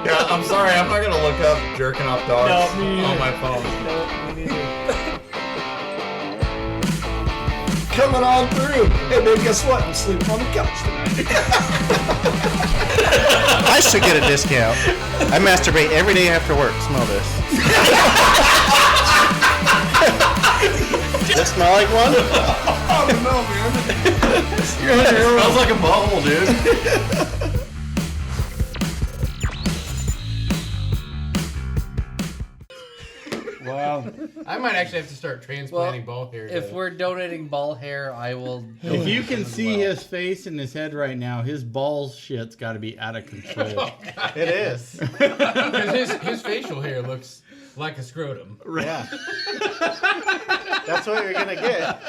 Yeah, I'm sorry. I'm not gonna look up jerking off dogs on my phone. No, me neither. Coming on through. Hey, man, guess what? I'm sleeping on the couch tonight. I should get a discount. I masturbate every day after work. Smell this. Does that smell like one? I don't know, man. It smells like a bubble, dude. Wow. I might actually have to start transplanting ball hair. If we're donating ball hair, I will. If you can see his face and his head right now, his balls shit's got to be out of control. It is. Because his facial hair looks like a scrotum. Yeah. That's what you're gonna get.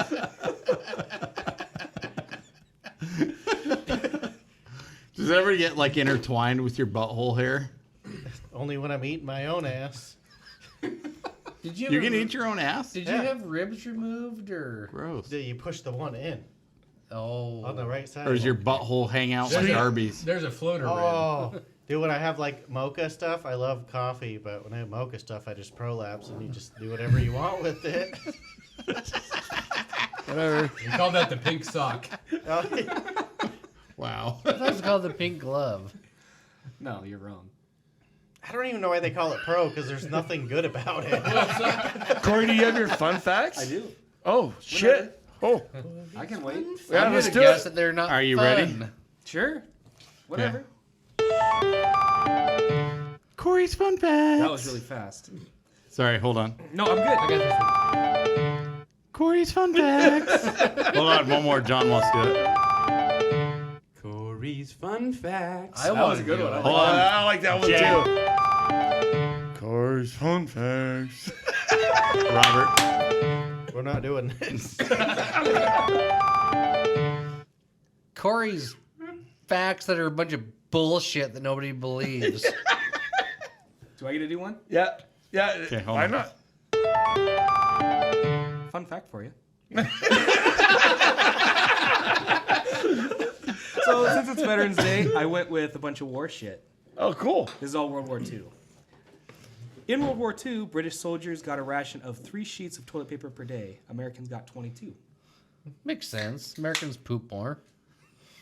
Does it ever get like intertwined with your butthole hair? Only when I'm eating my own ass. Did you? You can eat your own ass? Did you have ribs removed or? Gross. You push the one in Oh. on the right side. Or does your butthole hang out like Arby's? There's a floater rib. Oh, dude, when I have like mocha stuff, I love coffee, but when I have mocha stuff, I just prolapse and you just do whatever you want with it. Whatever. We call that the pink sock. Wow. I thought it was called the pink glove. No, you're wrong. I don't even know why they call it pro, because there's nothing good about it. Corey, do you have your fun facts? I do. Oh, shit. Oh, I can wait. yeah, I'm let's gonna do guess it. that they're not. Are you fun. ready? Sure. Whatever. Corey's fun fact. That was really fast. Sorry, hold on. No, I'm good. I got this one. Corey's fun facts. Hold on, one more. John wants to do it. Corey's fun facts. I That was a good one. Hold on. I like that one Jay. too. Corey's fun facts. Robert. We're not doing this. Corey's facts that are a bunch of bullshit that nobody believes. Do I get to do one? Yeah. Yeah. Okay, hold Why on. not? Fun fact for you. So since it's Veterans Day, I went with a bunch of war shit. Oh, cool. This is all World War II. In World War II, British soldiers got a ration of 3 sheets of toilet paper per day. Americans got 22. Makes sense. Americans poop more.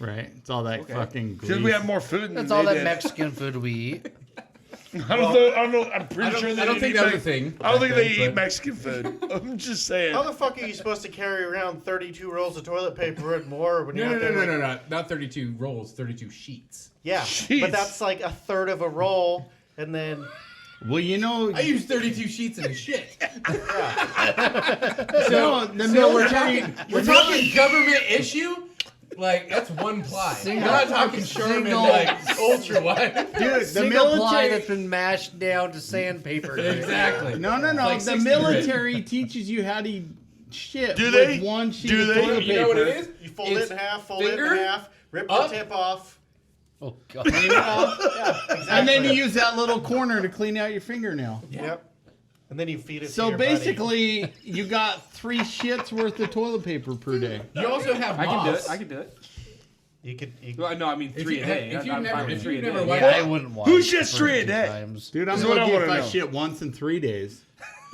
Right. It's all that fucking Because we grease. have more food than That's they all that did. Mexican food we eat. I don't know. I'm pretty sure they I don't think eat that was a Mex- thing. I don't think they back eat then, but- Mexican food. I'm just saying. How the fuck are you supposed to carry around 32 rolls of toilet paper and more when you're No, out there? no. Not 32 rolls, 32 sheets. Yeah, Jeez. but that's like a third of a roll, and then Well, you know, I use 32 sheets in a shit. no, the military. We're talking government issue? Like, that's one ply. We're not talking Sherman, like, ultra wide. Dude, the Single ply military. that's been mashed down to sandpaper. Exactly. No. Like The 60 military teaches you how to eat shit Do with they? one sheet Do of they? toilet You know what it paper. is? you fold It's it in half, fold finger, it in half, rip up. the tip off. Oh, God. Clean it off. Yeah, exactly. And then you use that little corner to clean out your fingernail. Yep. And then you feed it to So your buddy. basically, you got 3 shits worth of toilet paper per day. You also have I can do it. moths. I can do it. You could. Well, no, I mean 3 a day. if you've I'm never- fine with if 3 a you've day. never Yeah, I wouldn't want Who it shits for 3 a 2 day? times. Dude, I'm This is what I lucky if wanna I know. shit once in 3 days.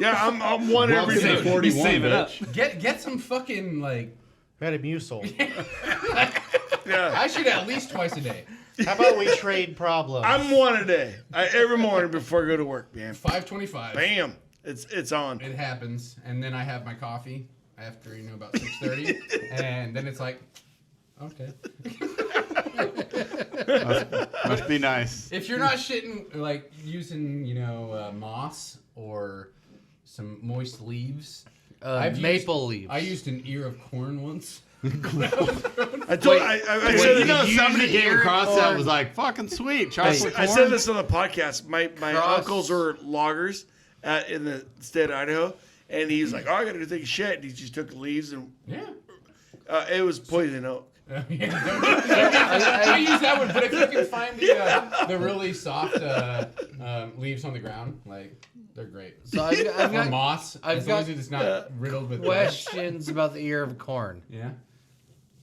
Yeah, I'm one Welcome every to day. 41, save it up. bitch. Get some fucking, like, Metamucil. Yeah. I should at least twice a day. How about we trade problems? I'm one a day. Every morning before I go to work, man. 5:25. Bam. It's on. It happens, and then I have my coffee after, about 6:30, and then it's like, okay. Must be nice. If you're not shitting, like, using, moss or some moist leaves. Maple leaves. I used an ear of corn once. I said Somebody came across that was like, fucking sweet. Chocolate I corn. said this on the podcast. My Cross- uncles are loggers in the state of Idaho, and he's like, "Oh, I gotta go take a shit." And he just took the leaves, and Yeah. it was poison oak. Don't use that one, but if you can find the really soft leaves on the ground, like, they're great. So I've Or got moss, I've as long got as it's not riddled with questions about the ear of corn. Yeah.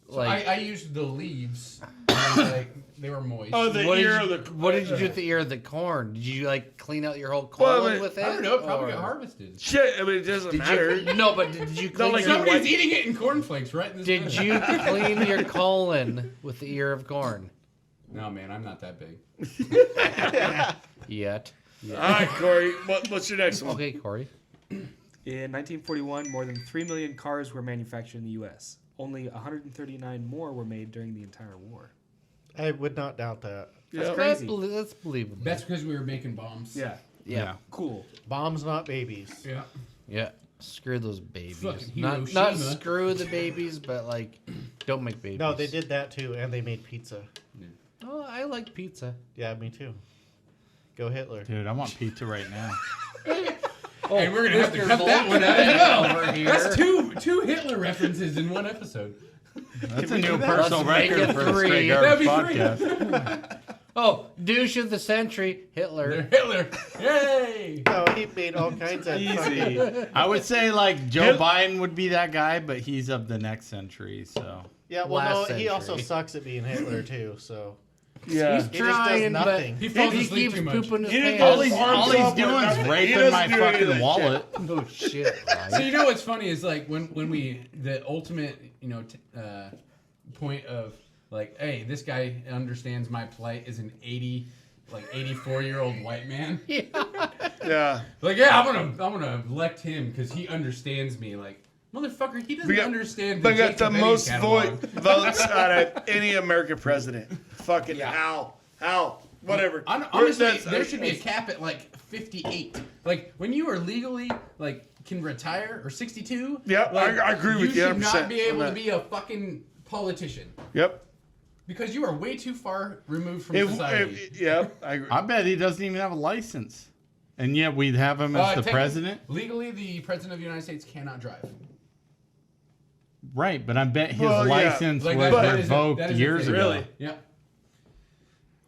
So Like, I used the leaves, and, like, they were moist. Oh, the What ear did, of the. what did you do with the ear of the corn? Did you like clean out your whole colon Well, I mean, with it? I don't know. It probably or- got harvested. Shit, I mean, it doesn't matter. No, but did you clean like your, Somebody's eating it in cornflakes right in this did minute. you clean your colon with the ear of corn? No, man, I'm not that big. Yet. All right, Corey, what's your next one? Okay, Corey. In 1941, more than 3 million cars were manufactured in the U.S. Only 139 more were made during the entire war. I would not doubt that. That's Yeah. crazy. That's believable. That's because we were making bombs. Yeah. Yeah. Cool. Bombs, not babies. Yeah. Yeah. Screw those babies. Fucking Not Hiroshima. screw the babies, but like, don't make babies. No, they did that too, and they made pizza. Oh, I like pizza. Yeah, me too. Go Hitler. Dude, I want pizza right now. Oh, And we're gonna have to Mr. cut that one out as well. Over here. That's two Hitler references in one episode. That's a new personal Let's make record it for the three. Straight That'd Garbage be podcast. Oh, douche of the century, Hitler. Hitler. Yay! No, he made all kinds of fucking... I would say like Joe Biden would be that guy, but he's of the next century, so. Yeah, well, Last no, he also century. sucks at being Hitler too. So Yeah. He's he just trying, does nothing. but He falls he asleep keeps too much. pooping his He didn't- pants. All he's Arms up or doing is nothing. He raping doesn't my do any of fucking that wallet. Oh shit! So you know what's funny is like when we the ultimate point of like, hey, this guy understands my plight is an 84-year-old white man. Yeah. Like, yeah, I'm gonna elect him because he understands me. Like, motherfucker, he doesn't understand. They got the Jacob most Eddings catalog. votes out of any American president. Fucking Hal. Whatever. Honestly, That's- there should be a cap at like 58. Like when you are legally like can retire or 62. Yep, like, I agree with you You should 100% not be able on to that. be a fucking politician Yep. because you are way too far removed from If, society. yep, I agree. I bet he doesn't even have a license. And yet we'd have him as the Technically- president? Legally, the president of the United States cannot drive. Right, but I bet his Well, yeah. license Like, was that is a- revoked that is a years thing. ago. Really? Yeah.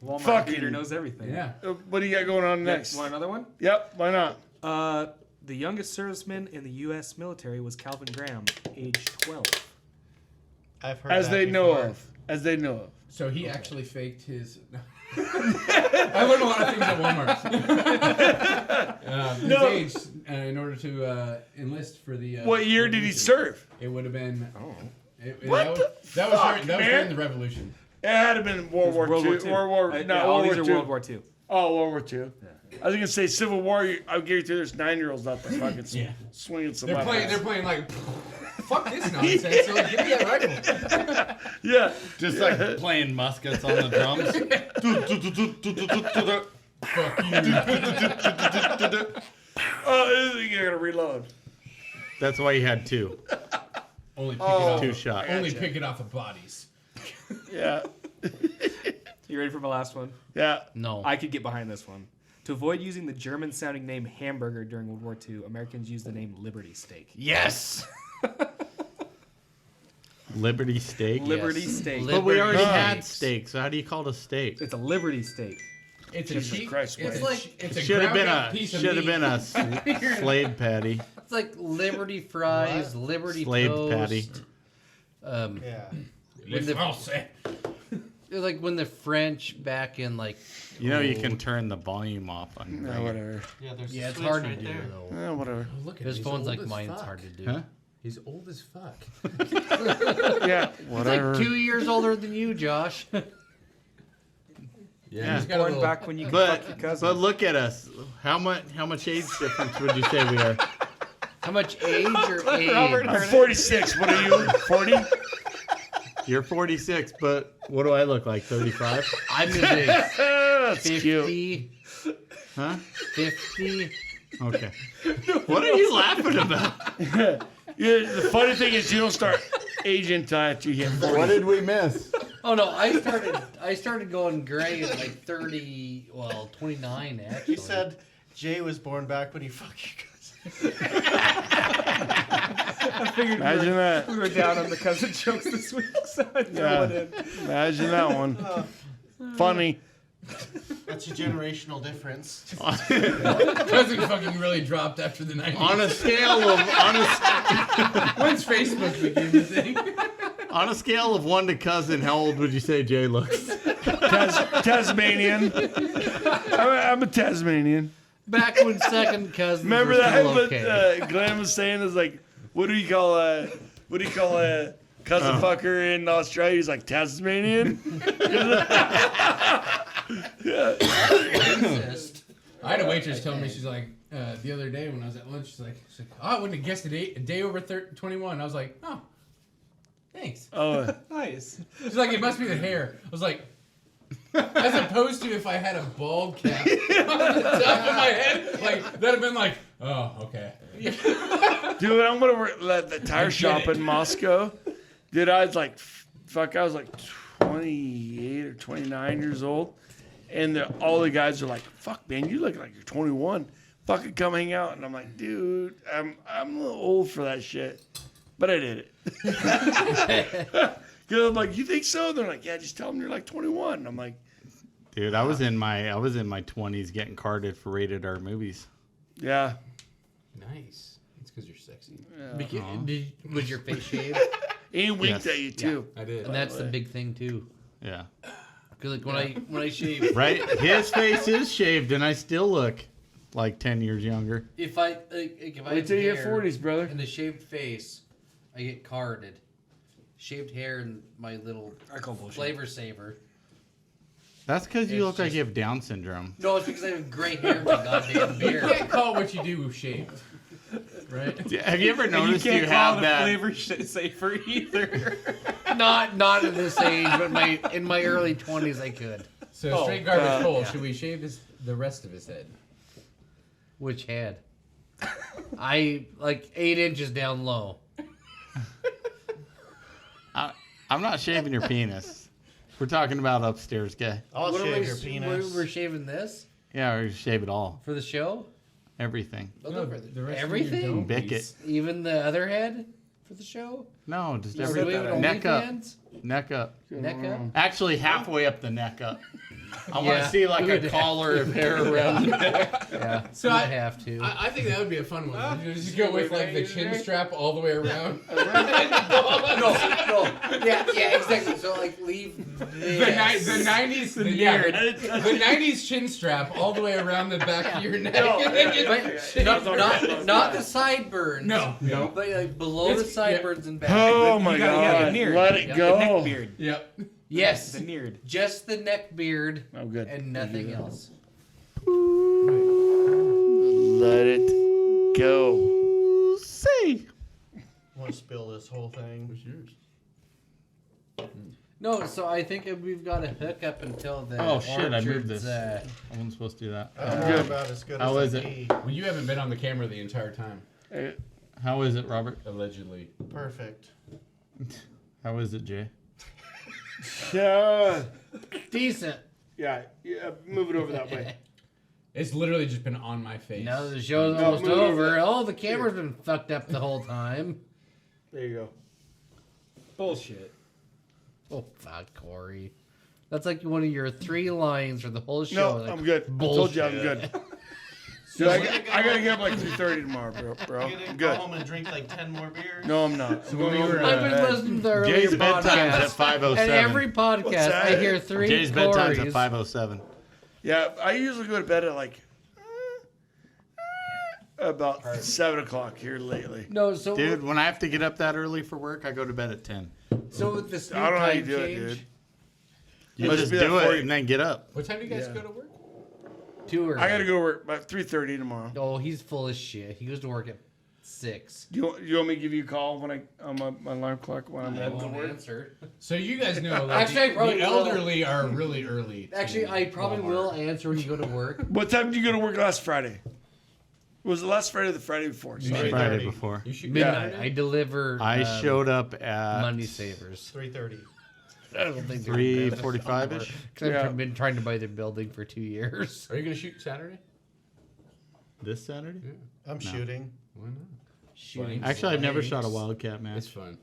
Walmart Fucking- Peter knows everything. Yeah. What do you got going on next? Want another one? Yep, why not? The youngest serviceman in the U.S. military was Calvin Graham, age 12. I've heard As that they know before. of. As they know of. So he actually faked his. I learned a lot of things at Walmart. His No. age, in order to enlist for the. What year did he revolution. serve? It would have been. What that was, the that was fuck, during, that was man? during the revolution. It had to have been World War World II. War II. World War Yeah, no, all World these War are II. World War II. Oh, World War II. I was gonna say Civil War. I'll guarantee there's 9-year-olds out there fucking Yeah. swinging some. They're playing. ass. They're playing like. Fuck this nonsense. So like, give me that rifle. Yeah. Just like playing muskets on the drums. Fuck you. Oh, you gotta reload. That's why he had two. Only pick it off. Two shots. Only pick it off of bodies. Yeah. You ready for my last one? Yeah. No. I could get behind this one. To avoid using the German-sounding name hamburger during World War II, Americans used the name Liberty Steak. Yes. Liberty steak. Liberty Yes. Steak. But we already Liberty had steaks. steak, so how do you call it a steak? It's a Liberty Steak. It's a Jesus cheap. Christ, It's Wade. like it's a Should have been ground up a piece of should have meat. been a slave patty. It's like Liberty fries, Liberty Slave toast. patty. Yeah. Les the- Français. It's like when the French back in like. You know you can turn the volume off on. No, whatever. Yeah, there's Yeah, a it's switch hard right to do there. though. Whatever. Look at His he's phone's old like as mine. It's fuck. hard to do. Huh? He's old as fuck. Yeah. He's Whatever. like 2 years older than you, Josh. Yeah, he's got a Born little, back when you could fuck your But cousin. look at us. How much age difference would you say we are? How much age or age? I'm 46. What are you? 40? You're 46, but what do I look like? 35? I'm his age. That's 50. cute. Huh? 50. Okay. What are you laughing about? Yeah, the funny thing is you don't start aging until after you hit 40. What did we miss? Oh no, I started going gray at like 30, well, 29 actually. He said Jay was born back when he fucked your cousin. Imagine that. We were down on the cousin jokes this week, so I throw it in. Imagine that one. Funny. That's a generational difference. cousin fucking really dropped after the 90s. On a scale of When's Facebook became a thing? on a scale of 1 to cousin, how old would you say Jay looks? Tasmanian. I'm a Tasmanian. Back when second cousins Remember were that? still What okay. Glenn was saying is like, what do you call a cousin fucker in Australia? He's like Tasmanian. I had a waitress tell me, she's like, the other day when I was at lunch, she's like, oh, I wouldn't have guessed a day over 21. I was like, oh, thanks. Oh, Nice. She's like, it must be the hair. I was like, as opposed to if I had a bald cap on the top of my head, like, that'd have been like, oh, okay. dude, I'm gonna work at the tire shop it. in Moscow. Dude, I was like, I was like 28 or 29 years old, and all the guys are like, "Fuck, man, you look like you're 21. Fucking come hang out." And I'm like, dude, I'm a little old for that shit, but I did it. Cause I'm like, you think so? They're like, yeah, just tell them you're like 21. I'm like, Dude, I was in my 20s getting carded for rated R movies. yeah. Nice. It's because you're sexy. Was your face shaved? He winked Yes. at you too. I did. And that's the big thing too. Yeah. Because like when I shave, Right? His face is shaved, and I still look like 10 years younger. if I if I Wait have till you hit hair 40s, brother. and a shaved face, I get carded. Shaved hair and my little I call bullshit. flavor saver. That's because you It's look like just- you have Down syndrome. No, it's because I have gray hair in my goddamn You beard. can't call what you do shaved. Right? Have you ever And you noticed can't you call have it a that? flavor safer either. Not at this age, but in my early 20s I could. So straight garbage hole. Should we shave the rest of his head? Which head? I like 8 inches down low. I'm not shaving your penis. We're talking about upstairs, guy. I'll What are shave we- your penis. We're shaving this Yeah, we shave it all. for the show. Everything. No, the rest Everything? Of you don't, Bick please. Even the other head for the show. No, just Are we doing everything. Neck up. OnlyFans? Neck up. Neck up. Actually, halfway up the neck up. I want Yeah. to see like We'd a have collar of hair around the neck. Yeah. So I I- have to. I think that would be a fun one. You just go with like the chin strap all the way around. No. Yeah, exactly. So like leave The 90s, the 90s chin strap all the way around the back of your neck. not the sideburns. No. But like below the sideburns and back. Oh my You gotta get god! near. Let it Yeah. go. Neck beard. Yep. Yes. The neared. Just the neck beard Oh, good. and nothing else. Let it go. See. I want to spill this whole thing. No, so I think we've got to hook up until the Oh, shit, I moved orchards, this. I wasn't supposed to do that. That's about as good How as is I it? be. Well, you haven't been on the camera the entire time, How is it, Robert? allegedly. Perfect. How is it, Jay? Yeah. decent. Yeah. Move it over that way. It's literally just been on my face. Now the show's No, almost move it over. over. Oh, the camera's been fucked up the whole time. There you go. Bullshit. Oh, fuck, Corey. That's like one of your 3 lines for the whole show. No, Like, I'm good. I told you I'm good. Dude, I gotta get up like 3:30 tomorrow, bro. You I'm gonna go good. home and drink like 10 more beers? No, I'm not. I'm going over I've been listening to the earlier Jay's bedtime's at podcasts. 5:07. And every podcast, that? I hear 3 Jay's bedtime's at Corys. 5:07. Yeah, I usually go to bed at like about 7 o'clock here lately. No, so Dude, when I have to get up that early for work, I go to bed at 10. so with this new I don't know how you time do it, change, dude. You Must just be that do it 40. and then get up. What time do you guys go to work? too early. I gotta go to work about 3:30 tomorrow. Oh, he's full of shit. He goes to work at 6. You want me to give you a call when on my alarm clock when I'm I heading to won't work? answer. So you guys know, like, Actually, I probably the will. elderly are really early. to Actually, I probably Walmart. will answer when you go to work. What time did you go to work last Friday? Was it last Friday or the Friday before? Sorry. Friday before. You should Midnight. I deliver I showed up at Money Savers. 3:30. I don't think 3:45-ish. Because Yeah. I've been trying to buy their building for 2 years. Are you gonna shoot Saturday? This Saturday? I'm shooting. Why not? Shooting. Actually, I've never shot a snakes. wildcat match. It's fun.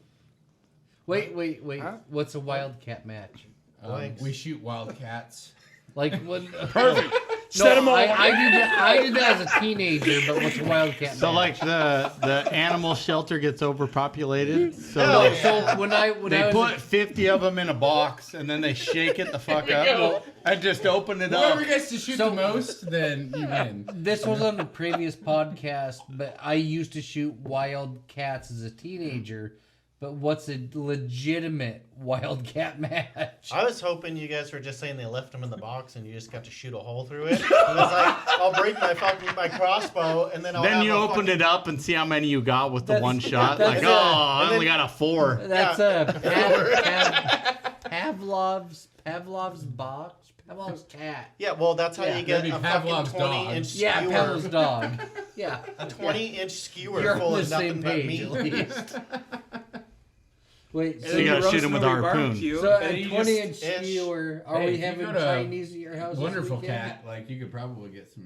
Wait. Huh? What's a wildcat match? Blanks. We shoot wildcats. Like when? Perfect. Set them all. I did that as a teenager, but with wildcat. So match. like the animal shelter gets overpopulated. So No, so when I they was put 50 of them in a box and then they shake it the fuck up. go. And just open it up. Whoever gets to shoot the most, then you win. this was on the previous podcast, but I used to shoot wildcats as a teenager. But what's a legitimate wildcat match? I was hoping you guys were just saying they left them in the box and you just got to shoot a hole through it. It was like, I'll break my crossbow and then I'll Then have you a opened fucking- it up and see how many you got with the That's- one shot. that's Like, it. I And only then- got a 4. That's Pavlov's cat. Yeah, well, that's how Yeah. you get That'd a be fucking Pavlov's 20-inch skewer. Yeah, Pavlov's dog. Yeah, A 20-inch skewer you're full on the of nothing same but page meat. at least. Wait, So you gotta roast shoot him with them a over harpoon. barbecue, so and a you 20-inch just- skewer. Are Hey, we if you having go to Chinese at your house? this Wonderful weekend? cat. Like you could probably get some,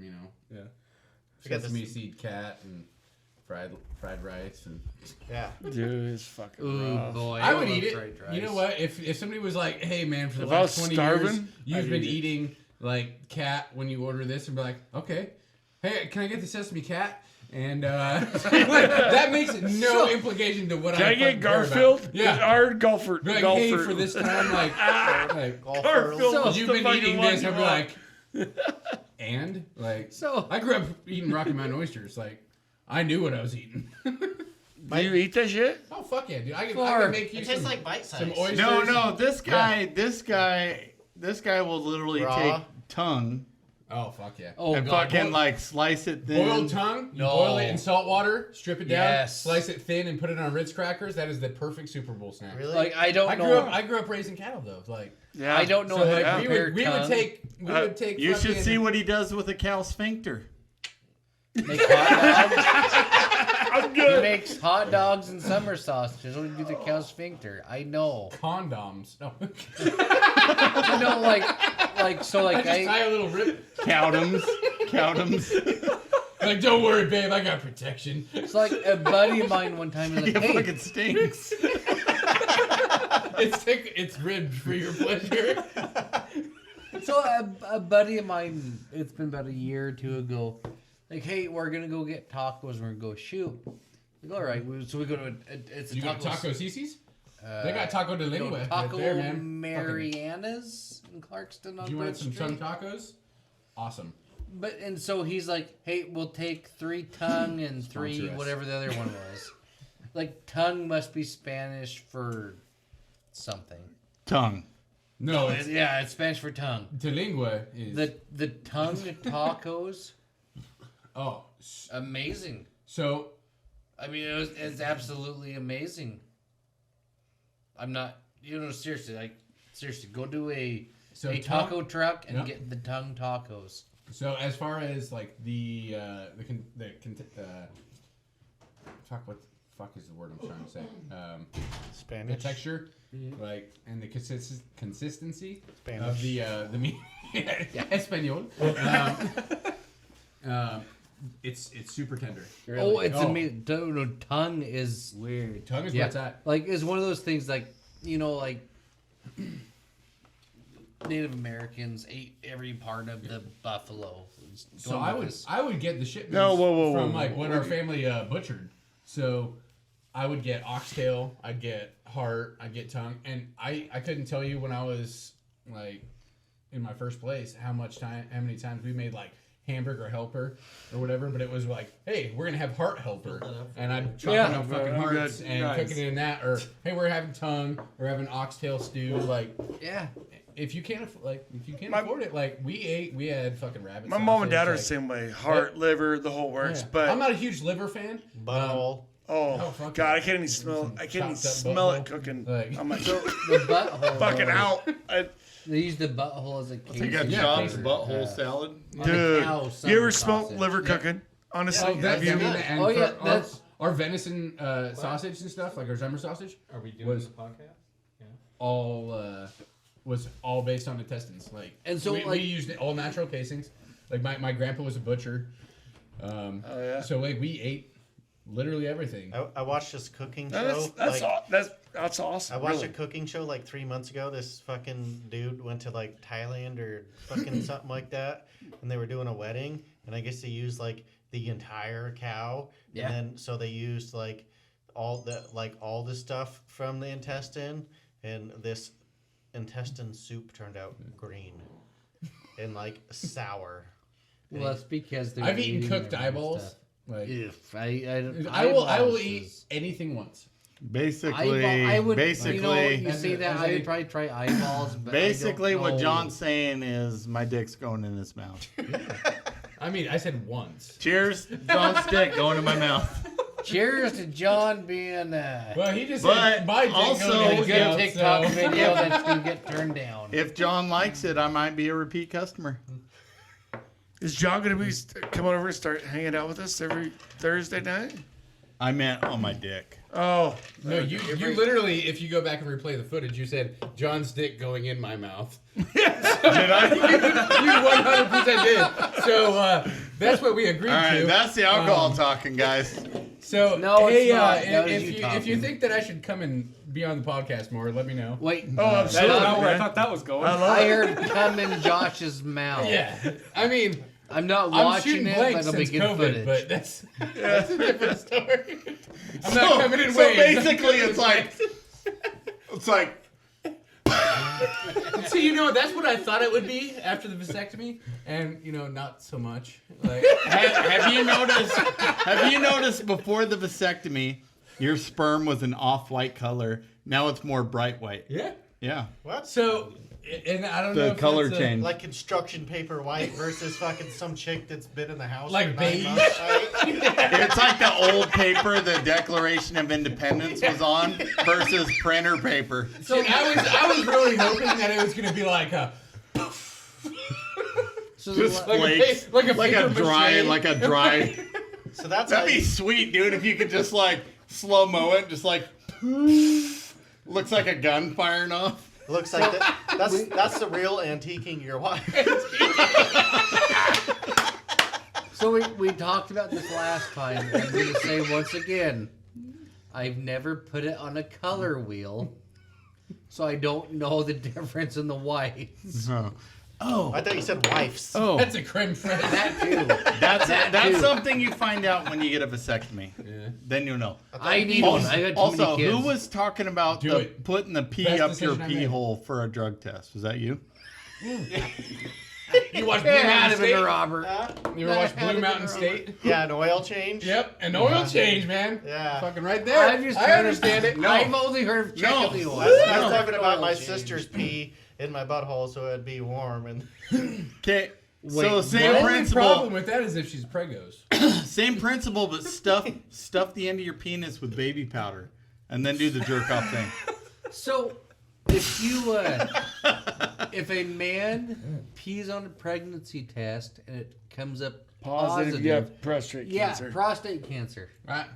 I got sesame this- seed cat and fried rice and. Yeah. Dude, it's fucking Ooh rough. boy, I would love eat fried it. rice. You know what? If somebody was like, "Hey man, for the If I last was 20 years, starving, you've I'd been eat it. eating like cat when you order this," and be like, "Okay, hey, can I get the sesame cat?" And that makes no implication to what Can I fucking get care about. Garfield? Yeah. Or Golfer. Be like, Golfer. hey, for this time, like Golf Garfield hurls. was you've the been fucking eating one this, you I'd be want. like, and like, So- I grew up eating Rocky Mountain oysters. Like, I knew what I was eating. Do you eat that shit? Oh fuck yeah, dude! I can Far. make you It tastes some, like bite size. some oysters. No, this guy will literally Raw? take tongue Oh fuck yeah. Oh and god. fucking like slice it thin. Boiled tongue, you No. boil it in salt water, strip it down, Yes. slice it thin, and put it on Ritz crackers. That is the perfect Super Bowl snack. Really? Like I don't I know. grew up raising cattle though. Like, Yeah. I don't know so how like, to we prepare would we tongue. would take You should fucking- see what he does with a cow sphincter. Make hot I'm dogs. He good. makes hot dogs and summer sausages. What do you do the cow sphincter? I know. condoms. No, You know, like so, I like just tie a little rip. Cowdums. Like, don't worry, babe, I got protection. It's like a buddy of mine one time was It like, "Hey, fucking stinks. It's ribbed for your pleasure. so a buddy of mine, it's been about a year or two ago, like, hey, we're gonna go get tacos and we're gonna go shoot." Like, all right, so we go to it's a You got Taco Cece's? They got Taco de Lingua right Taco there, man. Fucking- Mariana's in Clarkston on You Bird want some Street. tongue tacos? Awesome. But and so he's like, "Hey, we'll take 3 tongue and 3 Sponsor us. whatever the other one was." Like tongue must be Spanish for something. Tongue. No, it's Yeah, it's Spanish for tongue. de Lingua is The tongue tacos, amazing. so I mean, it's absolutely amazing. I'm not, seriously, go to a taco truck and Yep. get the tongue tacos. So as far as like fuck, what the fuck is the word I'm trying to say? The Spanish. texture, like, and the consistency Spanish. of the meat. Espanol. It's super tender. Oh, it's amazing. Tongue is weird. Tongue is where it's at. Like, it's one of those things, like, like Native Americans ate every part of the buffalo. So I would get the shipments whoa, from whoa, like whoa. what our family butchered. So I would get oxtail, I'd get heart, I'd get tongue, and I couldn't tell you when I was like in my first place how many times we made like hamburger helper or whatever, but it was like, hey, we're gonna have heart helper, and I'm chopping up fucking I'm hearts good. and Nice. cooking it in that, or hey, we're having tongue, we're having oxtail stew, like. Yeah. If you can't afford it, like we had fucking rabbit. My mom and dad are the sausage, same way. Heart, liver, the whole works. yeah. But I'm not a huge liver fan. Butthole. oh fuck god, it. I can't even smell. I can't even Chopped up smell it butthole. cooking. Like- I'm like The butthole. fucking though, out. They use the butthole as a They got case. Yeah, chopped paper. butthole salad. Dude, cow you ever summer smoked sausage. liver cooking? Honestly, Oh, that's have you? and Oh, for yeah, our, that's- our venison sausage and stuff, like our Zimmer sausage, Are we doing Was- the podcast? was all based on intestines. Like, And so, we like- used all natural casings. Like my grandpa was a butcher. Oh yeah. So like we ate literally everything. I watched this cooking show. That's awesome. I watched really. a cooking show like 3 months ago. This fucking dude went to like Thailand or fucking something like that, and they were doing a wedding, and I guess they used like the entire cow, Yeah. and then so they used like all the stuff from the intestine, and this intestine soup turned out green and like sour. Well, that's because they're I've eaten eating cooked their own eyeballs. stuff. Like, If I will eyeballs eat is- anything once. Basically, I would, basically, you know, you As say a- that as I a- would probably try eyeballs. But basically, I don't what know. John's saying is my dick's going in his mouth. I mean, I said once. Cheers, John's dick going in my mouth. Cheers to John being Well, he just But said my dick also, going in a his good mouth, TikTok so- video that's gonna get turned down. If John likes it, I might be a repeat customer. Is John going to be coming over and start hanging out with us every Thursday night? I meant on my dick. Oh. No, you literally, if you go back and replay the footage, you said John's dick going in my mouth. Did I? You 100% did. So that's what we agreed All right, to. that's the alcohol talking, guys. So No, it's hey, not. That was if you you talking. think that I should come and be on the podcast more, let me know. Wait, Oh, I'm That's sorry, not where I man. thought that was going. I love I it. heard come in Josh's mouth. Yeah, I mean, I'm not I'm watching shooting it, blank but it'll be since good COVID, footage. but that's a different story. I'm not coming in so waves. basically, it's like So you know, that's what I thought it would be after the vasectomy, and you know, not so much. Like, have you noticed? Have you noticed before the vasectomy, your sperm was an off-white color. Now it's more bright white. yeah. Yeah. What? So, and I don't know The if color that's a- change. Like construction paper white versus fucking some chick that's been in the house Like for 9 beige. months, right? It's like the old paper the Declaration of Independence was on versus printer paper. So I was really hoping that it was gonna be like a So Just the- flakes, like a like paper a dry, mache. like a dry. So that's That'd how be you, sweet, dude. If you could just like slow mo it, just like looks like a gun firing off. looks like that's the real antiquing your wife. So we talked about this last time. I'm going to say once again, I've never put it on a color wheel, so I don't know the difference in the whites. Oh, I thought you said wifes. oh, that's a creme fraiche. That too. that's too. something you find out when you get a vasectomy. Yeah. Then you'll know. I need one. I got too Also, many kids. who was talking about Do it. putting the pee Best up your decision I pee made. hole for a drug test? Was that you? You watch Blue It had Mountain to be State? Robert. You ever watch Blue Mountain State? Yeah, an oil change. Yep, an oil change, man. Yeah. Fucking right there. I've just I heard understand it. I've only heard of No. checking the oil. I was No. talking about my Oil change. sister's pee in my butthole so it'd be warm and Okay. So Wait, The same only principle. problem with that is if she's pregos. Same principle, but stuff the end of your penis with baby powder, and then do the jerk off thing. So, if you, if a man pees on a pregnancy test and it comes up positive, You have prostate cancer. prostate cancer. Right?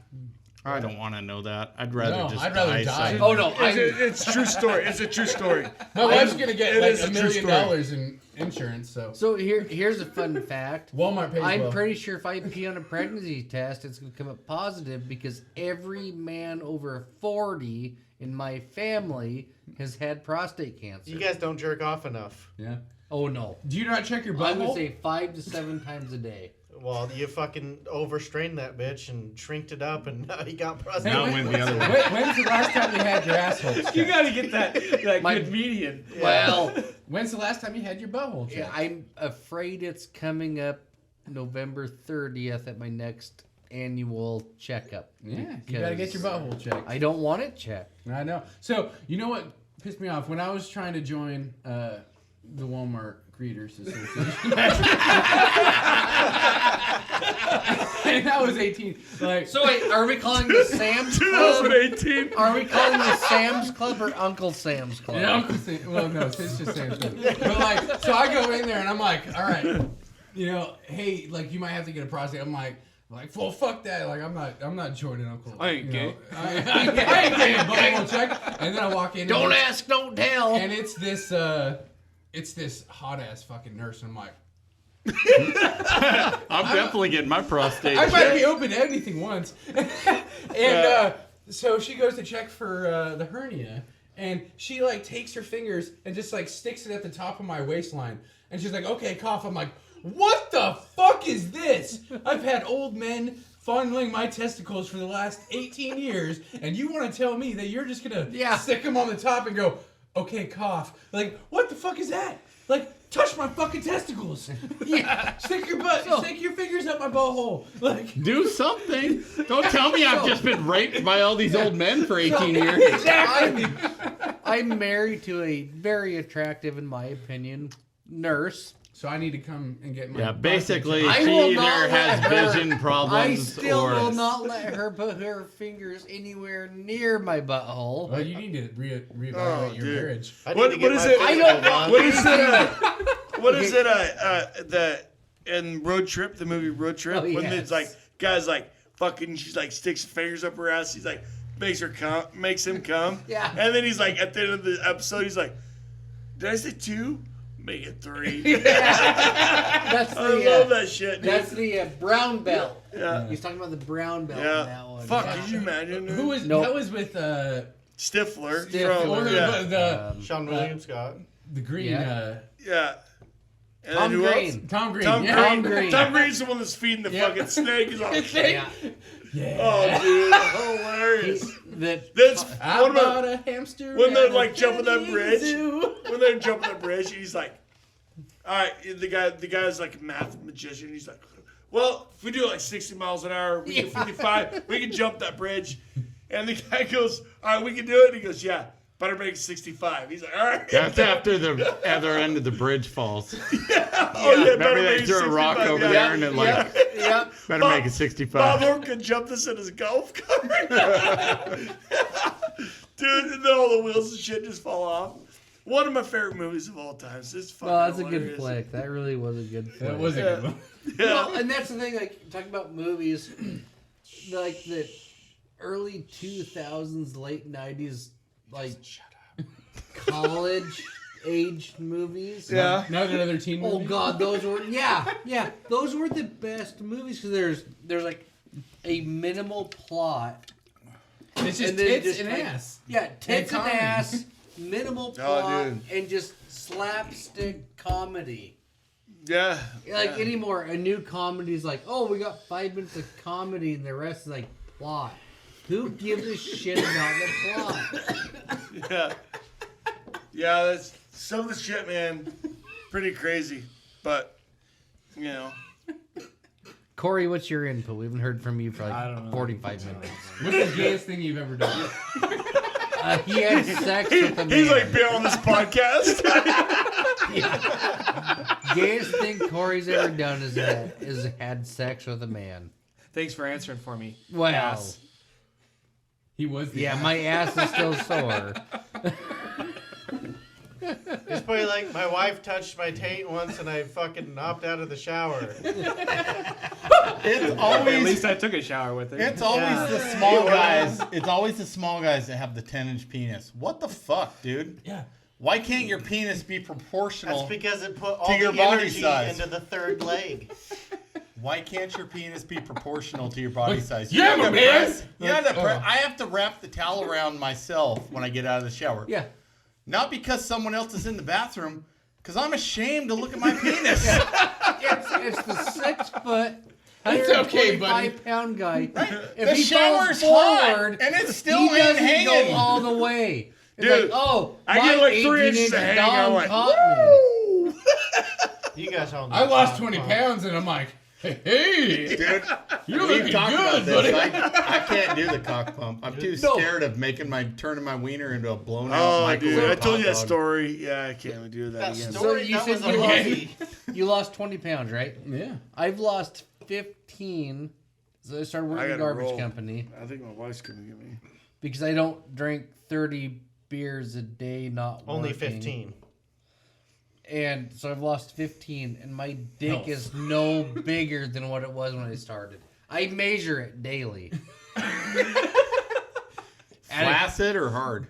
I don't want to know that. I'd rather No, just I'd rather die. die. Oh no, It's a true story. It's a true story. My wife's gonna get it like is a $1 true million story. in insurance, so So here's a fun fact. Walmart pays I'm well. pretty sure if I pee on a pregnancy test, it's gonna come up positive because every man over 40 in my family has had prostate cancer. you guys don't jerk off enough. Yeah. Oh no. Do you not check your I would butthole? say 5 to 7 times a day. Well, you fucking overstrained that bitch and shrinked it up, and now you got Hey, prostate. Now when- went the other way. When's the last time you had your asshole checked? You gotta get that My- good median. Well, When's the last time you had your butthole checked? yeah, I'm afraid it's coming up November 30th at my next annual checkup. Yeah, you gotta get your butthole checked. I don't want it checked. I know. So you know what pissed me off when I was trying to join the Walmart Greeters Association. And I was 18. Like, So wait, are we calling the Sam's Club? 2018. Are we calling the Sam's Club or Uncle Sam's Club? yeah, Uncle Sam, well, no, it's just Sam's Club. But like, so I go in there and I'm like, all right, you know, hey, like you might have to get a prostate. I'm like, well, fuck that. Like, I'm not joining Uncle. I ain't you know. gay. I ain't gay. Butthole check. And then I walk in. Don't and ask, don't tell. And it's this hot ass fucking nurse. And I'm like, I'm definitely getting my prostate. I might checked. be open to anything once. And so she goes to check for the hernia, and she like takes her fingers and just like sticks it at the top of my waistline, and she's like, "Okay, cough." I'm like, "What the fuck is this? I've had old men fondling my testicles for the last 18 years, and you want to tell me that you're just gonna stick them on the top and go, okay, cough? Like, what the fuck is that? Like, touch my fucking testicles. Stick your fingers up my butthole. Like, Do something. Don't tell me I've just been raped by all these old men for 18 years. exactly. I'm married to a very attractive, in my opinion, nurse. So I need to come and get my. Yeah, basically, I she will either not has let her- vision I problems still or. will not let her put her fingers anywhere near my butthole. Well, you need to reevaluate Oh, your dude. marriage. I need What- to what get is my it? I physical don't know. done. What is it? What is it? The in Road Trip, the movie Road Trip, Oh, when yes. it's like guys like fucking, she's like sticks fingers up her ass. He's like makes him come. Yeah. And then he's like at the end of the episode, he's like, "Did I say 2? Make it 3." That's I the love that shit, dude. that's the brown belt. Yeah. He's talking about the brown belt in Yeah. that one. Fuck, Yeah. could you imagine? Who was Nope. that? Was with Stifler? Stifler. From, yeah. Sean William Scott. the green Yeah. Yeah. And Tom then who else? Green. Tom Green. Tom yeah. Green. Tom Green. Tom Green's the one that's feeding the Yeah. fucking snake. He's all, Yeah. Yeah. oh, dude, hilarious. That That's I one of bought my, a hamster. when they're at a like jumping that petting bridge. zoo. When they're jumping that bridge, he's like, all right, the guy's like a math magician. He's like, well, if we do like 60 miles an hour, we get 55, we can jump that bridge. And the guy goes, all right, we can do it. And he goes, yeah, better make it 65. He's like, all right. That's after the other end of the bridge falls. Oh, yeah, Remember better they make it threw a rock 65, over yeah. there and it like Yep. better Bob- make it Bob 65. Hope could jump this in his golf cart. Dude, and then all the wheels and shit just fall off. One of my favorite movies of all time. It's fucking Well, that's a good hilarious. flick. That really was a good flick. That was a good one. Yeah. Well, and that's the thing. Like talking about movies, like the early 2000s, late 90s, like college age movies. Yeah. Not another teen movie. Oh God, those were those were the best movies because there's like a minimal plot. It's just And then tits just and like- ass. Yeah, tits and comedy. ass, minimal plot, dude. and just slapstick comedy. Yeah. Like yeah. anymore, a new comedy is like, oh, we got 5 minutes of comedy, and the rest is like plot. Who gives a shit about the plot? Yeah. Yeah, that's some of the shit, man. Pretty crazy. But, you know. Corey, what's your input? We haven't heard from you for I like don't know. 45 minutes. What's the gayest thing you've ever done? He had sex with a man. He's like been on this podcast. Gayest thing Corey's ever done is had sex with a man. Thanks for answering for me. Wow. Ass. He was the Yeah, my ass is still sore. It's probably like my wife touched my taint once and I fucking knocked out of the shower. It's At always least I took a shower with it. it's always Yeah. the small guys. It's always the small guys that have the 10-inch penis. What the fuck, dude? Yeah. Why can't your penis be proportional? That's because it put all your the body energy size. into the third leg. Why can't your penis be proportional to your body size? yeah, my man. I have to wrap the towel around myself when I get out of the shower. Yeah. Not because someone else is in the bathroom, because I'm ashamed to look at my penis. It's the 6 foot, It's okay, buddy. 125-pound guy. If The he shower's falls hot, forward, and it's still he ain't doesn't hanging. go all the way. It's Dude, like, oh, I my get like 3 18 inches inch of hang. I dong went, caught me. You guys all know. I lost 20 pounds and I'm like, hey, Dude, you're we've looking talked about good, this. buddy. I can't do the cock pump. I'm too No. scared of turning my wiener into a blown out Oh, microwave dude. I hot told you that dog. story. Yeah, I can't do that That again. story, So you that said was a you movie. You lost 20 pounds, right? Yeah. I've lost 15. So I started working I at a gotta garbage roll. company I think my wife's gonna get me. because I don't drink 30 beers a day, not Only working. 15. And so I've lost 15, and my dick is no bigger than what it was when I started. I measure it daily. Flaccid or hard?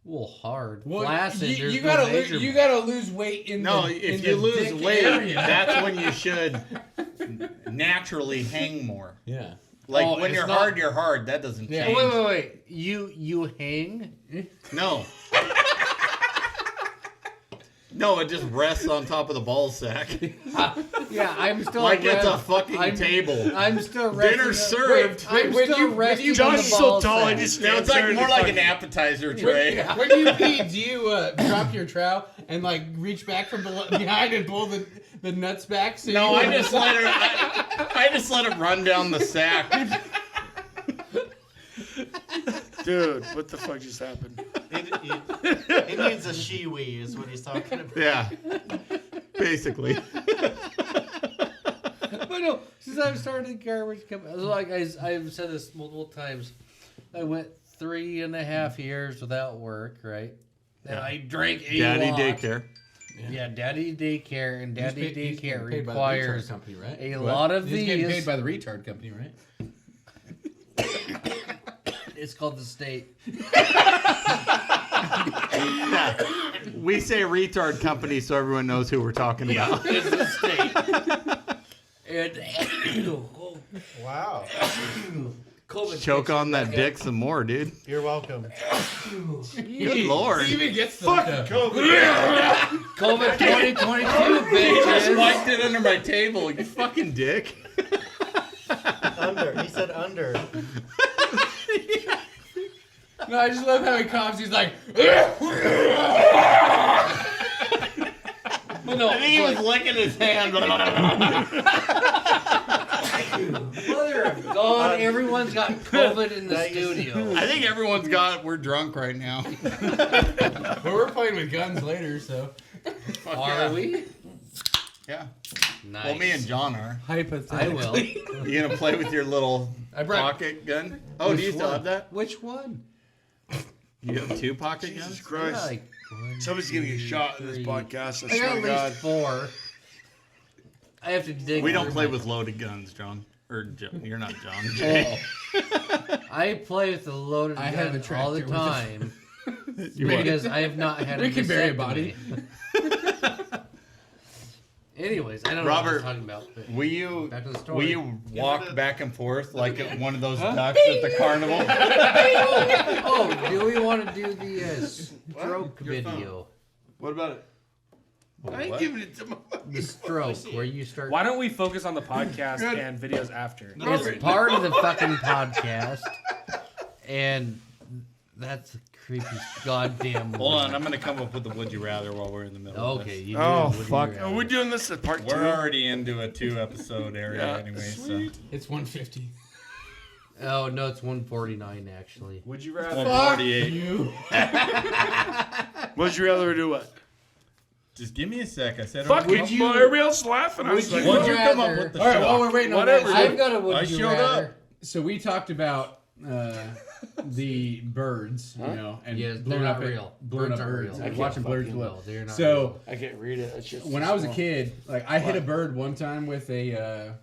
Well, hard. Well, Flaccid, there's you no gotta measurement. lose weight in No, the if in you the lose dick weight, area. that's when you should naturally hang more. Yeah. Like Oh, when it's you're not- hard, you're hard. That doesn't Yeah. change. Wait. You hang? No. No, it just rests on top of the ball sack. Yeah, I'm still Like it's a rest- fucking I'm- table. I'm still resting. Dinner served. I'm still resting on John's the so ball tall, sack. he just No, it's stands there like and more he like an fucking- appetizer tray. When you pee, do you drop your trowel and like reach back from behind and pull the nuts back? So No, you- I just let it. I just let it run down the sack. Dude, what the fuck just happened? It needs a she-wee is what he's talking about. Yeah, basically. But no, since I've started garbage company, like I've said this multiple times, I went 3.5 years without work, right? And I drank a Daddy lot. daycare. Yeah, daddy daycare, and daddy He's getting daycare paid by the requires retard company, right? a What? lot of He's getting these. paid by the retard company, right? It's called the state. Yeah. We say retard company so everyone knows who we're talking about. It's the state. And Wow. COVID Choke kicks on in that back dick some more, dude. You're welcome. Good lord. He even gets the COVID 2022, Just bitches. wiped it under my table, you fucking dick. Under. He said under. No, I just love how he coughs. He's like, But no, I think he was licking his hand. mother of God, everyone's got COVID in the studio. I think everyone's got. We're drunk right now. but we're playing with guns later, so. Are we? Yeah. Nice. Well, me and John are. I will. You gonna play with your little I brought- pocket gun? Oh, do you Which still one? have that? Which one? You have 2 pocket Jesus guns? Christ. Yeah, like one, Somebody's gonna get 2, shot in this 3. podcast. I I swear got to at God. least 4. I have to dig. We don't through play my- with loaded guns, John. Or you're not John. Jay. I play with the loaded I have gun a all the tractor with a- time You what? because I have not had. We a can bury a vasectomy. Anyways, I don't know what Robert, I'm talking about. But Will you back to the story. will you walk back and forth like one of those ducks at the carnival? Oh, do we want to do the stroke video? What about it? I ain't giving it to my. The stroke where you start. Why don't we focus on the podcast and videos after? It's part of the fucking podcast, and that's a creepy goddamn. Hold on, I'm gonna come up with the would you rather while we're in the middle. of Okay, this. you. Oh, do, fuck. Are we doing this at part 2? We're already into a 2-episode area Yeah, anyway, sweet. It's 150. Oh no, it's 149 actually. Would you so. rather? 148. You. Would you rather do what? Just give me a sec. I said. Fuck would it. you? Well, everybody else is laughing. I was Would like, you What'd you come up rather- with? The All right. shock? Oh, we're waiting on Whatever. that. I've got a would I you showed rather. up. So we talked about the birds, you know, and Yes, blowing they're up not real. blowing Birds up aren't birds, real. and I watching birds fucking blow. know. They're not So real. I can't read it. It's just when I was a kid, like I hit a bird one time with a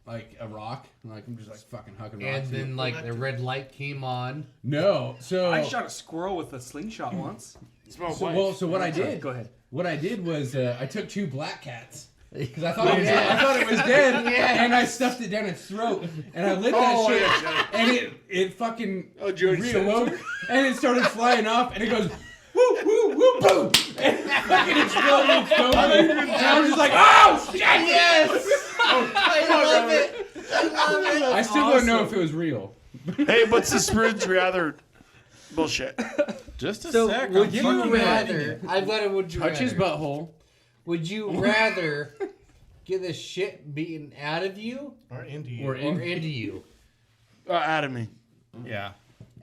like a rock, like I'm just like fucking hucking rocks. And then like the red light came on. no, so I shot a squirrel with a slingshot once. Smells so, like. well, so what I did, Go ahead. what I did was I took 2 black cats. Because I thought I thought it was dead, and I stuffed it down its throat, and I lit that Oh, shit, yeah. and it fucking Jody reawoke, and it started flying off, and it goes woo woo woo boom, and it fucking exploded its dome, and I was just like, oh shit, yes! I love it. I love it. I still don't know if it was real. Hey, what's this bridge rather? Bullshit. Just a So sec. would I'm you fucking rather? I've got a would you Touch his rather. butthole. Would you rather get the shit beaten out of you Or into you. Or or into you? Out of me. Yeah.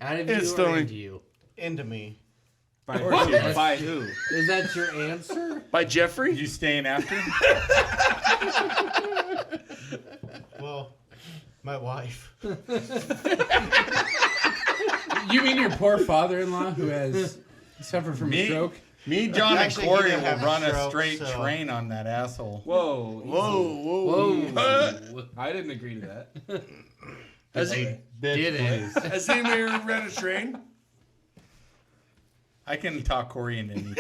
Out of you Instantly. or into you? Into me. By who? Is that your answer? By Jeffrey? You staying after? Well, my wife. You mean your poor father-in-law who has suffered from a Me? stroke? Me, John, and Actually, he Corey did will have a run a stroke, straight so- train on that asshole. Whoa. Whoa. I didn't agree to that. Has he? Did it? Has anybody ever ran a train? I can talk Corey into anything.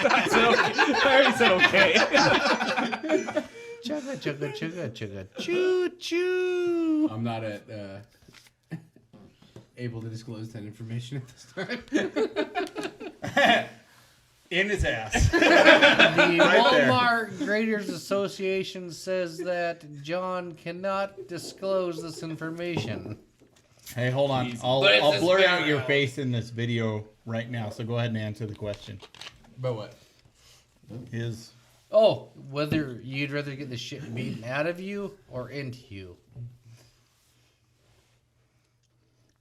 I already said okay. Chugga, chugga, chugga, chugga, choo, choo. I'm not able to disclose that information at this time. In his ass. The Wal-Mart Graders Association says that John cannot disclose this information. Hey, hold on. I'll blur out your face in this video right now. So go ahead and answer the question. But what? Oh, whether you'd rather get the shit beaten out of you or into you.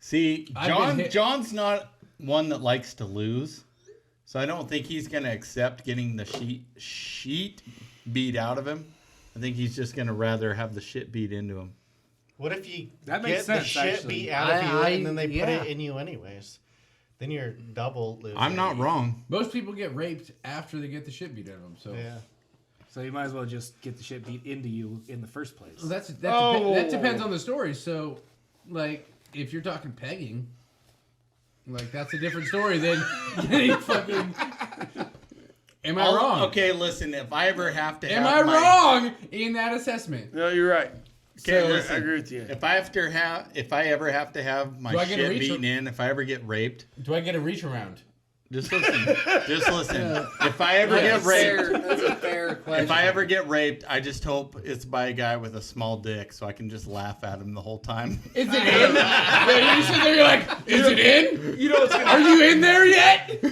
See, I've been hit- John's not one that likes to lose. So I don't think he's going to accept getting the sheet beat out of him. I think he's just going to rather have the shit beat into him. What if you That get makes the sense, shit actually. beat out of you and then they put yeah. it in you anyways? Then you're double losing. I'm not wrong. Most people get raped after they get the shit beat out of them. So Yeah. So you might as well just get the shit beat into you in the first place. Well, that Oh. depends on the story. So, like, if you're talking pegging, like that's a different story than getting fucking. Am I wrong? Okay, listen. If I ever have to Am have I wrong in that assessment? No, you're right. Okay, I listen. agree with you. If I ever have to have my Do I get a shit reach beaten in, if I ever get raped, Do I get a reach around? just listen. Just listen. If I ever get raped, That's a fair question. if I ever get raped, I just hope it's by a guy with a small dick, so I can just laugh at him the whole time. Is it in? Yeah, you sit there, you're like, is it in? You know what's gonna Are you in there yet?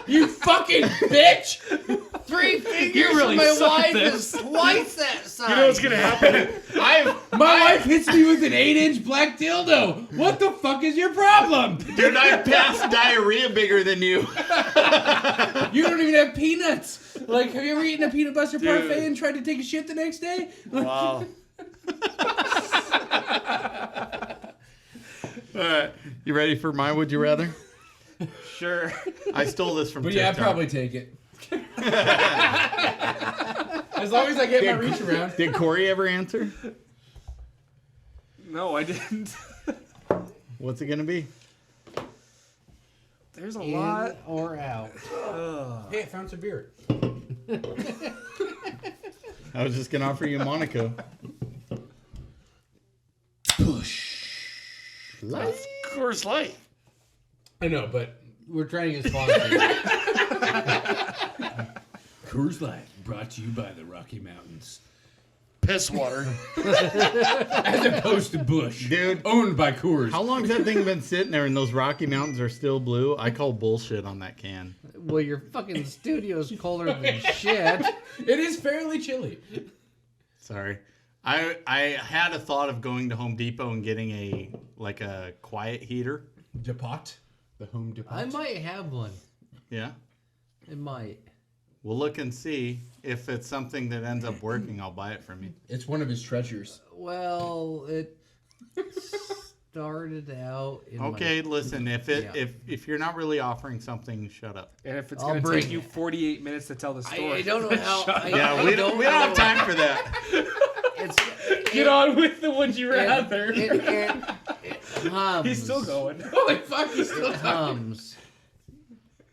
You fucking bitch! 3 fingers You really from my suck wife at is twice that size. You know what's gonna happen? My wife hits me with an 8-inch black dildo. What the fuck is your problem? Dude, I passed diarrhea bigger than you. You don't even have peanuts. Like, have you ever eaten a peanut butter Dude. parfait and tried to take a shit the next day? Wow. All right, you ready for my would you rather? Sure. I stole this from But yeah, I'd TikTok. probably take it. As long as I get my reach around. Did Corey ever answer? No, I didn't. What's it gonna be? There's a In lot. or out. Hey, I found some beer. I was just gonna offer you Monaco. Of course, light. I know, but We're trying to get sponsored. Coors Light brought to you by the Rocky Mountains. Piss water. As opposed to Bush. Dude. Owned by Coors. How long's that thing been sitting there and those Rocky Mountains are still blue? I call bullshit on that can. Well, your fucking studio's colder than shit. It is fairly chilly. Sorry. I had a thought of going to Home Depot and getting a quiet heater. Depot. The home depot. I might have one. Yeah. It might. We'll look and see. If it's something that ends up working, I'll buy it from you. It's one of his treasures. Well, it started out in Okay, listen, Yeah. if you're not really offering something, shut up. And if it's I'll going to bring take you it. 48 minutes to tell the story. I don't know how. Yeah, we don't have time for that. Get on with the would you rather. It hums. He's still going. Holy fuck, he's still It hums.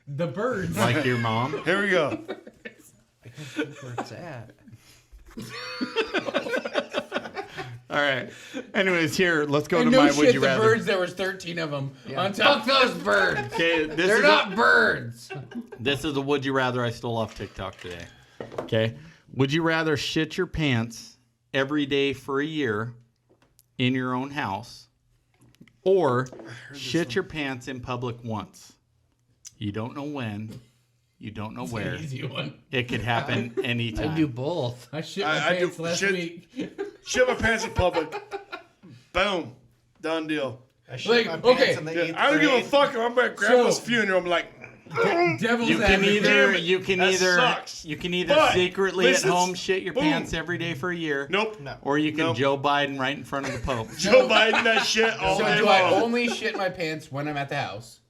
The birds. Like your mom. Here we go. I can't think where it's at. All right. Anyways, here, let's go And to no my shit, would you the rather. birds, there was 13 of them. Yeah. On top Fuck those birds. Okay, They're not birds. This is a would you rather I stole off TikTok today. Okay. Would you rather shit your pants every day for a year in your own house or shit your pants in public once? You don't know when. You don't know where. An easy one. It could happen anytime. I do both. I shit my I do pants last shit- week. Shit my pants in public. Boom. Done deal. I shit Like, my okay, pants in the Yeah, eighth I don't give a grade. fuck if I'm at grandma's So- funeral. I'm like, Devil's You can advocate. either Damn it, you can that either sucks. you can either But, secretly listen, at home shit your boom. pants every day for a year, nope. No. or you can Nope. Joe Biden right in front of the Pope. Joe Biden that shit all So day do I long. only shit my pants when I'm at the house?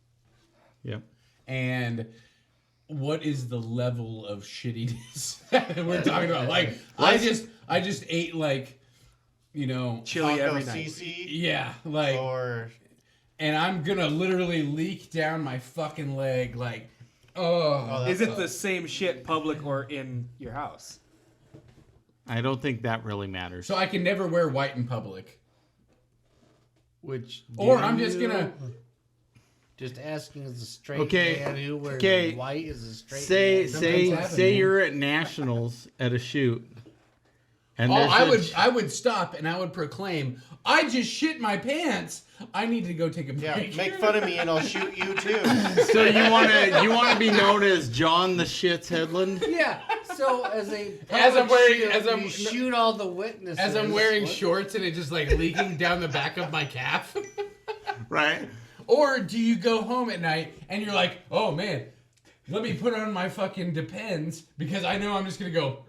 Yep. And what is the level of shittiness that we're talking about? Like, I just ate like, you know, Chili Taco every night. CC yeah, like, or and I'm gonna literally leak down my fucking leg, like, oh. Is it the same shit public or in your house? I don't think that really matters. So I can never wear white in public. Which Or I'm just gonna just asking as a straight Okay, man who wears okay. white is a straight man. Say you're at nationals at a shoot. And I would stop and I would proclaim, I just shit my pants. I need to go take a break. Yeah, make fun of me and I'll shoot you too. So you wanna be known as John the Shits Headland? Yeah. So as I'm wearing- shoot, as I'm- you shoot all the witnesses. As I'm wearing shorts and it just like leaking down the back of my calf. Right? Or do you go home at night and you're like, oh man, let me put on my fucking Depends because I know I'm just gonna go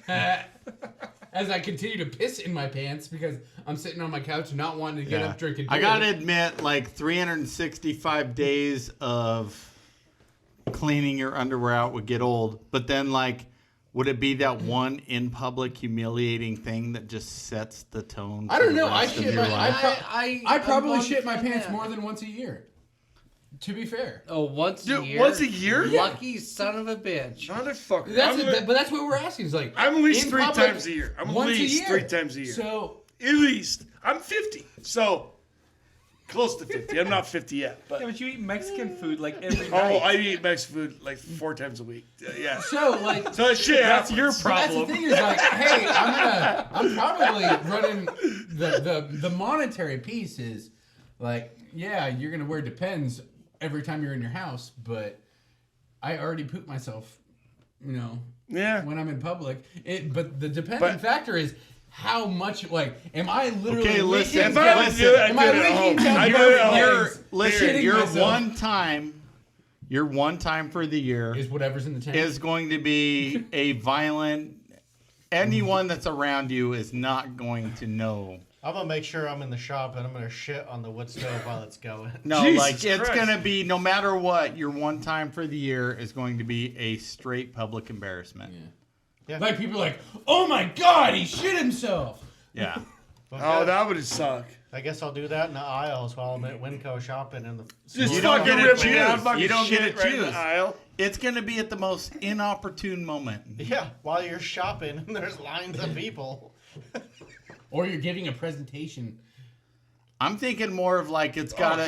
as I continue to piss in my pants because I'm sitting on my couch not wanting to get up drinking beer. I gotta admit, like 365 days of cleaning your underwear out would get old. But then, like, would it be that one in public humiliating thing that just sets the tone? I don't for the know. I rest of shit your my. life? I probably I'm shit my on pants that. more than once a year. To be fair. Oh, once a Dude, year. once a year? Lucky son of a bitch. Motherfucker. But that's what we're asking. Is like I'm at least in 3 public, times a year. I'm at once a least year. 3 times a year. So At least. I'm 50. So, close to 50. I'm not 50 yet. But Yeah, but you eat Mexican food like every oh, night. I eat Mexican food like 4 times a week. Yeah. so like So that shit That's happens. your But that's the problem. thing is like, hey, I'm probably running the monetary piece is like, yeah, you're gonna wear Depends every time you're in your house, but I already poop myself, Yeah. when I'm in public. But the dependent factor is how much am I literally Okay, listen, leaking If I down- would do it, I'd am do I it at leaking home. down I'd your do it at legs? home. Listen, Shitting your myself one time for the year is whatever's in the tank. is going to be a violent. Anyone that's around you is not going to know. I'm gonna make sure I'm in the shop and I'm gonna shit on the wood stove while it's going. No, Jesus like it's Christ. gonna be no matter what. Your one time for the year is going to be a straight public embarrassment. Like people are like, oh my god, he shit himself. Yeah. Oh, that would suck. I guess I'll do that in the aisles while I'm at Winco shopping in the. Just You don't fucking get to rip me choose. down, fucking You don't shit get it to right in the choose. aisle. It's gonna be at the most inopportune moment. Yeah, while you're shopping and there's lines of people. Or you're giving a presentation. I'm thinking more of like can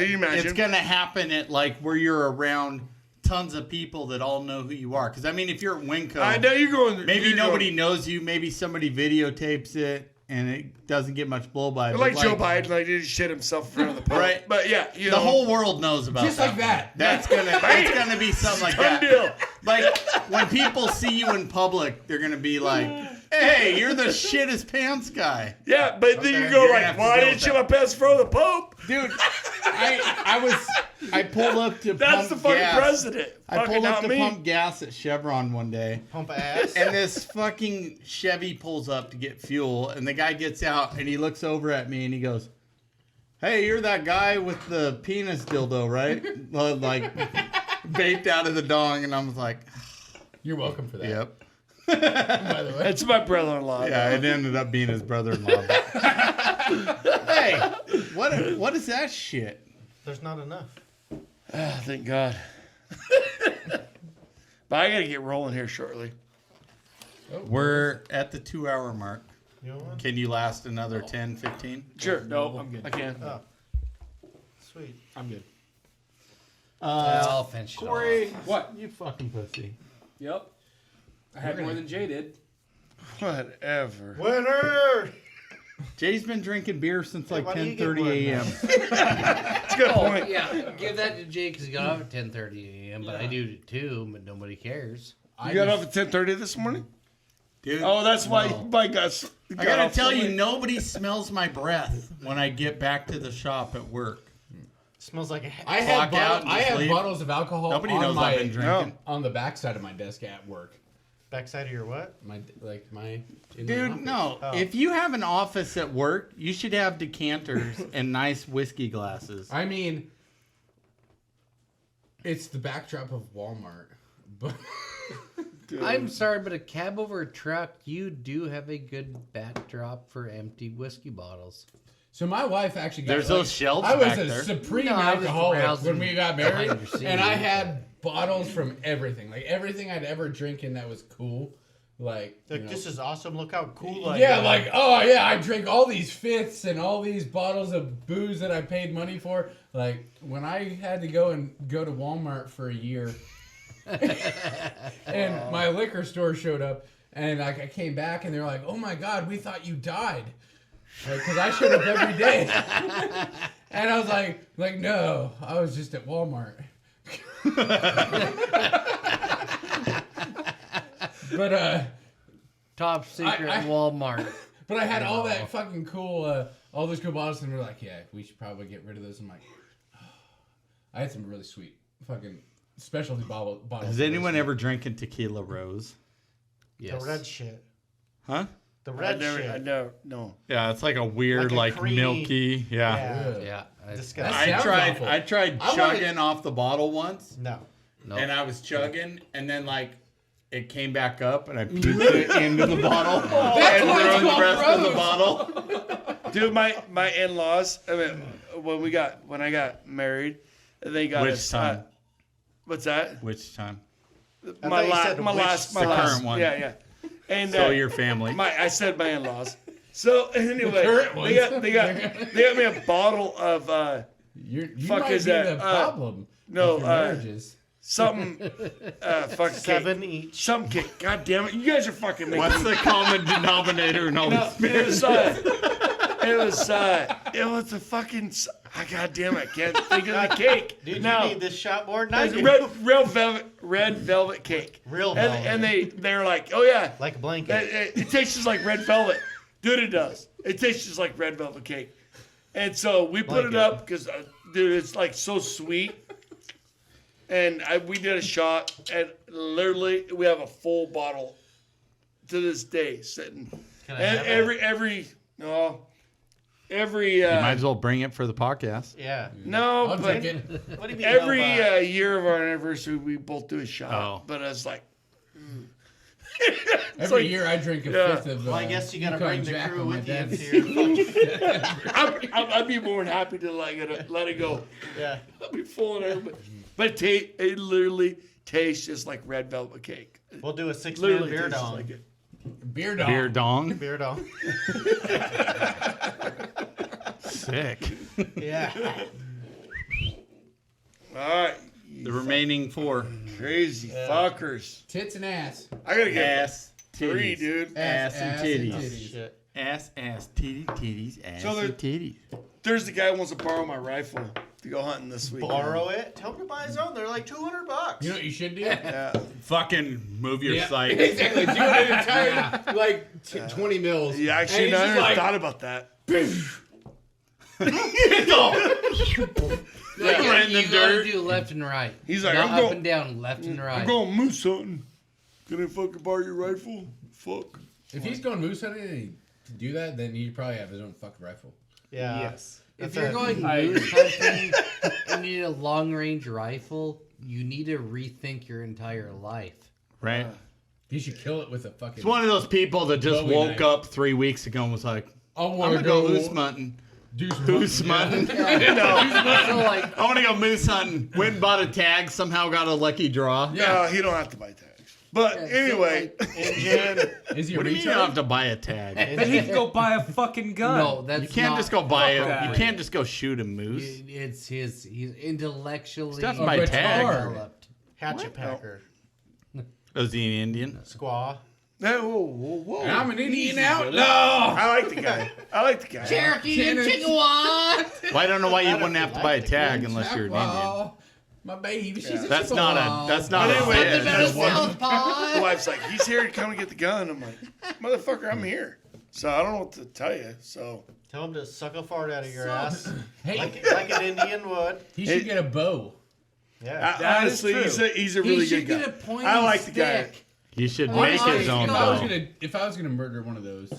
you imagine? it's gonna happen at like where you're around tons of people that all know who you are. Because I mean, if you're at Winco, I know you're going. maybe you're nobody going- knows you. Maybe somebody videotapes it and it doesn't get much blow by. Like Joe Biden, like he just shit himself in front of the Pope. Right. But yeah, you The know, whole world knows about Just like that. That's gonna it's gonna be something like done that. deal. Like when people see you in public, they're gonna be like, "Hey, you're the shittest pants guy." Yeah, but then you go You're gonna like, have to "Well, I deal didn't with shit that. my pants in front of the Pope." Dude, I pulled up to That's pump the fucking gas. president. I Fucking pulled up not to me. pump gas at Chevron one day, Pump ass. and this fucking Chevy pulls up to get fuel, and the guy gets out, and he looks over at me, and he goes, "Hey, you're that guy with the penis dildo, right?" Like, vaped out of the dong, and I was like, You're welcome for that. "Yep." By the way. That's my brother-in-law. Yeah, it ended up being his brother-in-law. Hey, what is that shit? There's not enough. Ah, thank God. But I gotta get rolling here shortly. We're at the 2-hour mark. You want one? Can you last another 10, 15? Sure. No, I'm good. I can. Oh. Sweet. I'm good. I'll finish it off. What? You fucking pussy. Yep. I had more than Jay did. Whatever. Winner! Jay's been drinking beer since like why do you get 10:30 one a.m. That's a good point. Yeah, give that to Jay because he got off at 10:30 a.m. But I do too, but nobody cares. You got off at 10:30 this morning? Dude, Oh, that's why Mike got I gotta off tell so you, late. nobody smells my breath when I get back to the shop at work. Smells like a I have, Clock out and I have sleep. bottles of alcohol Nobody on knows my I've been drinking. on the backside of my desk at work. backside of your what? In my Dude, office. no. Oh. If you have an office at work, you should have decanters and nice whiskey glasses. I mean, it's the backdrop of Walmart, but I'm sorry, but a cab over a truck, you do have a good backdrop for empty whiskey bottles. so my wife actually got There's those shelves I was back a there. supreme No, I was alcoholic browsing when we got married, behind your seat. and I had bottles from everything, like everything I'd ever drink in that was cool. Like, you know, this is awesome. Look how cool I yeah, am. like, oh yeah, I drank all these fifths and all these bottles of booze that I paid money for. Like, when I had to go to Walmart for a year, and my liquor store showed up, and like I came back, and they're like, "Oh my God, we thought you died," because I showed up every day, and I was like, no, I was just at Walmart. But Top secret I- Walmart. But I had all that fucking cool, all those cool bottles, and we're like, yeah, we should probably get rid of those. I'm like, I had some really sweet fucking specialty bottles. Has anyone ever drinking Tequila Rose? The red shit. Huh? The red shit. I never, no. Yeah, it's like a weird, Like a creamy- milky. Yeah. Yeah. Disgusting. I sounds tried. awful. I tried I chugging off the bottle once, No. No. and I was chugging, and then like it came back up, and I puked it into the bottle and why it's ruined the called rest of the Rose. bottle. Dude, my in-laws, I mean, when I got married, they got Which us. time? What's that? Which time? My thought you said last. the current one. Yeah. And So your family. I said my in-laws. So anyway, current ones. they got me a bottle of You Fuck might is be that? the problem. no, with your marriages. something fuck 7 cake. each. Some cake. God damn it, you guys are fucking making What's the common denominator in all No, these? it was a fucking. God damn it, I can't think of the cake. Dude, no, you need this shot more than I it's do. red velvet cake. Real velvet. And they're like, oh yeah, Like a blanket. it tastes just like red velvet. Dude, it does. It tastes just like red velvet cake. And so we put it up because, dude, it's like so sweet. And we did a shot, and literally we have a full bottle to this day sitting. Can I And have every You might as well bring it for the podcast. Yeah. no, I'll but take it. What do you mean? every no, year of our anniversary we both do a shot. Oh. But I was like, Every like- year I drink a yeah. fifth of. well, I guess you gotta Yukon bring the Jack crew on my with you dad's- to your I'd be more than happy to let it go. Yeah. I'd be full of everybody. But it literally tastes just like red velvet cake. We'll do a 6-man Literally beer tastes dong. like it. Beer dog. Beer dong. Beer dong. Sick. Yeah. All right, The remaining 4. crazy fuckers. Tits and ass. I gotta get Ass, 3, titties. dude. Ass and titties. Shit. Ass, titties, ass, So and titties. There's the guy who wants to borrow my rifle to go hunting this week. Borrow it. Tell him to buy his own. They're like $200. You know what you should do? Yeah. Fucking move your Yeah, sight. exactly. Do an entire like 20 mils. Yeah, actually, And no, he's I just never like, thought about that. Like, Right in the you gotta dirt. do left and right. He's like, Not I'm up going- and down, left and right. I'm going moose hunting. Can I fucking borrow your rifle? Fuck. If he's going moose hunting and he to do that, then he probably have his own fucking rifle. Yeah. Yes. If That's you're it. going moose hunting and you need a long range rifle, you need to rethink your entire life. Right? He should kill it with a fucking. It's one of those people that just Bowie woke knife. up 3 weeks ago and was like, I I'm want going to go moose hunting. do some Moose hunting. So like, I want to go moose hunting. Went and bought a tag. Somehow got a lucky draw. Yeah, he don't have to buy tags. But Yeah, so, anyway, Engine. Is he a What do you mean you don't have to buy a tag? Then he can go buy a fucking gun. no, that's You can't not just go buy it. You that. can't just go shoot a moose. It's he's intellectually Stuff by retard. tag. developed. Hatchet packer. Was he an Indian? Squaw. whoa. I'm an Indian outlaw. I like the guy. I like the guy. Cherokee and Tennis. Chippewa. Well, I don't know why you wouldn't have to buy a tag unless you're an Indian. Chippewa. My baby, she's a That's not a. That's not But a. anyway, fit. Something about a Southpaw. The wife's like, he's here to come and get the gun. I'm like, motherfucker, I'm here. So I don't know what to tell you. So Tell him to suck a fart out of your ass. Hey, Like an Indian would. he should get a bow. Yeah. That is honestly, true. he's a He really should good get guy. a pointy I like the guy. stick. He should Oh, make my his own God. bow. If I was gonna murder one of those,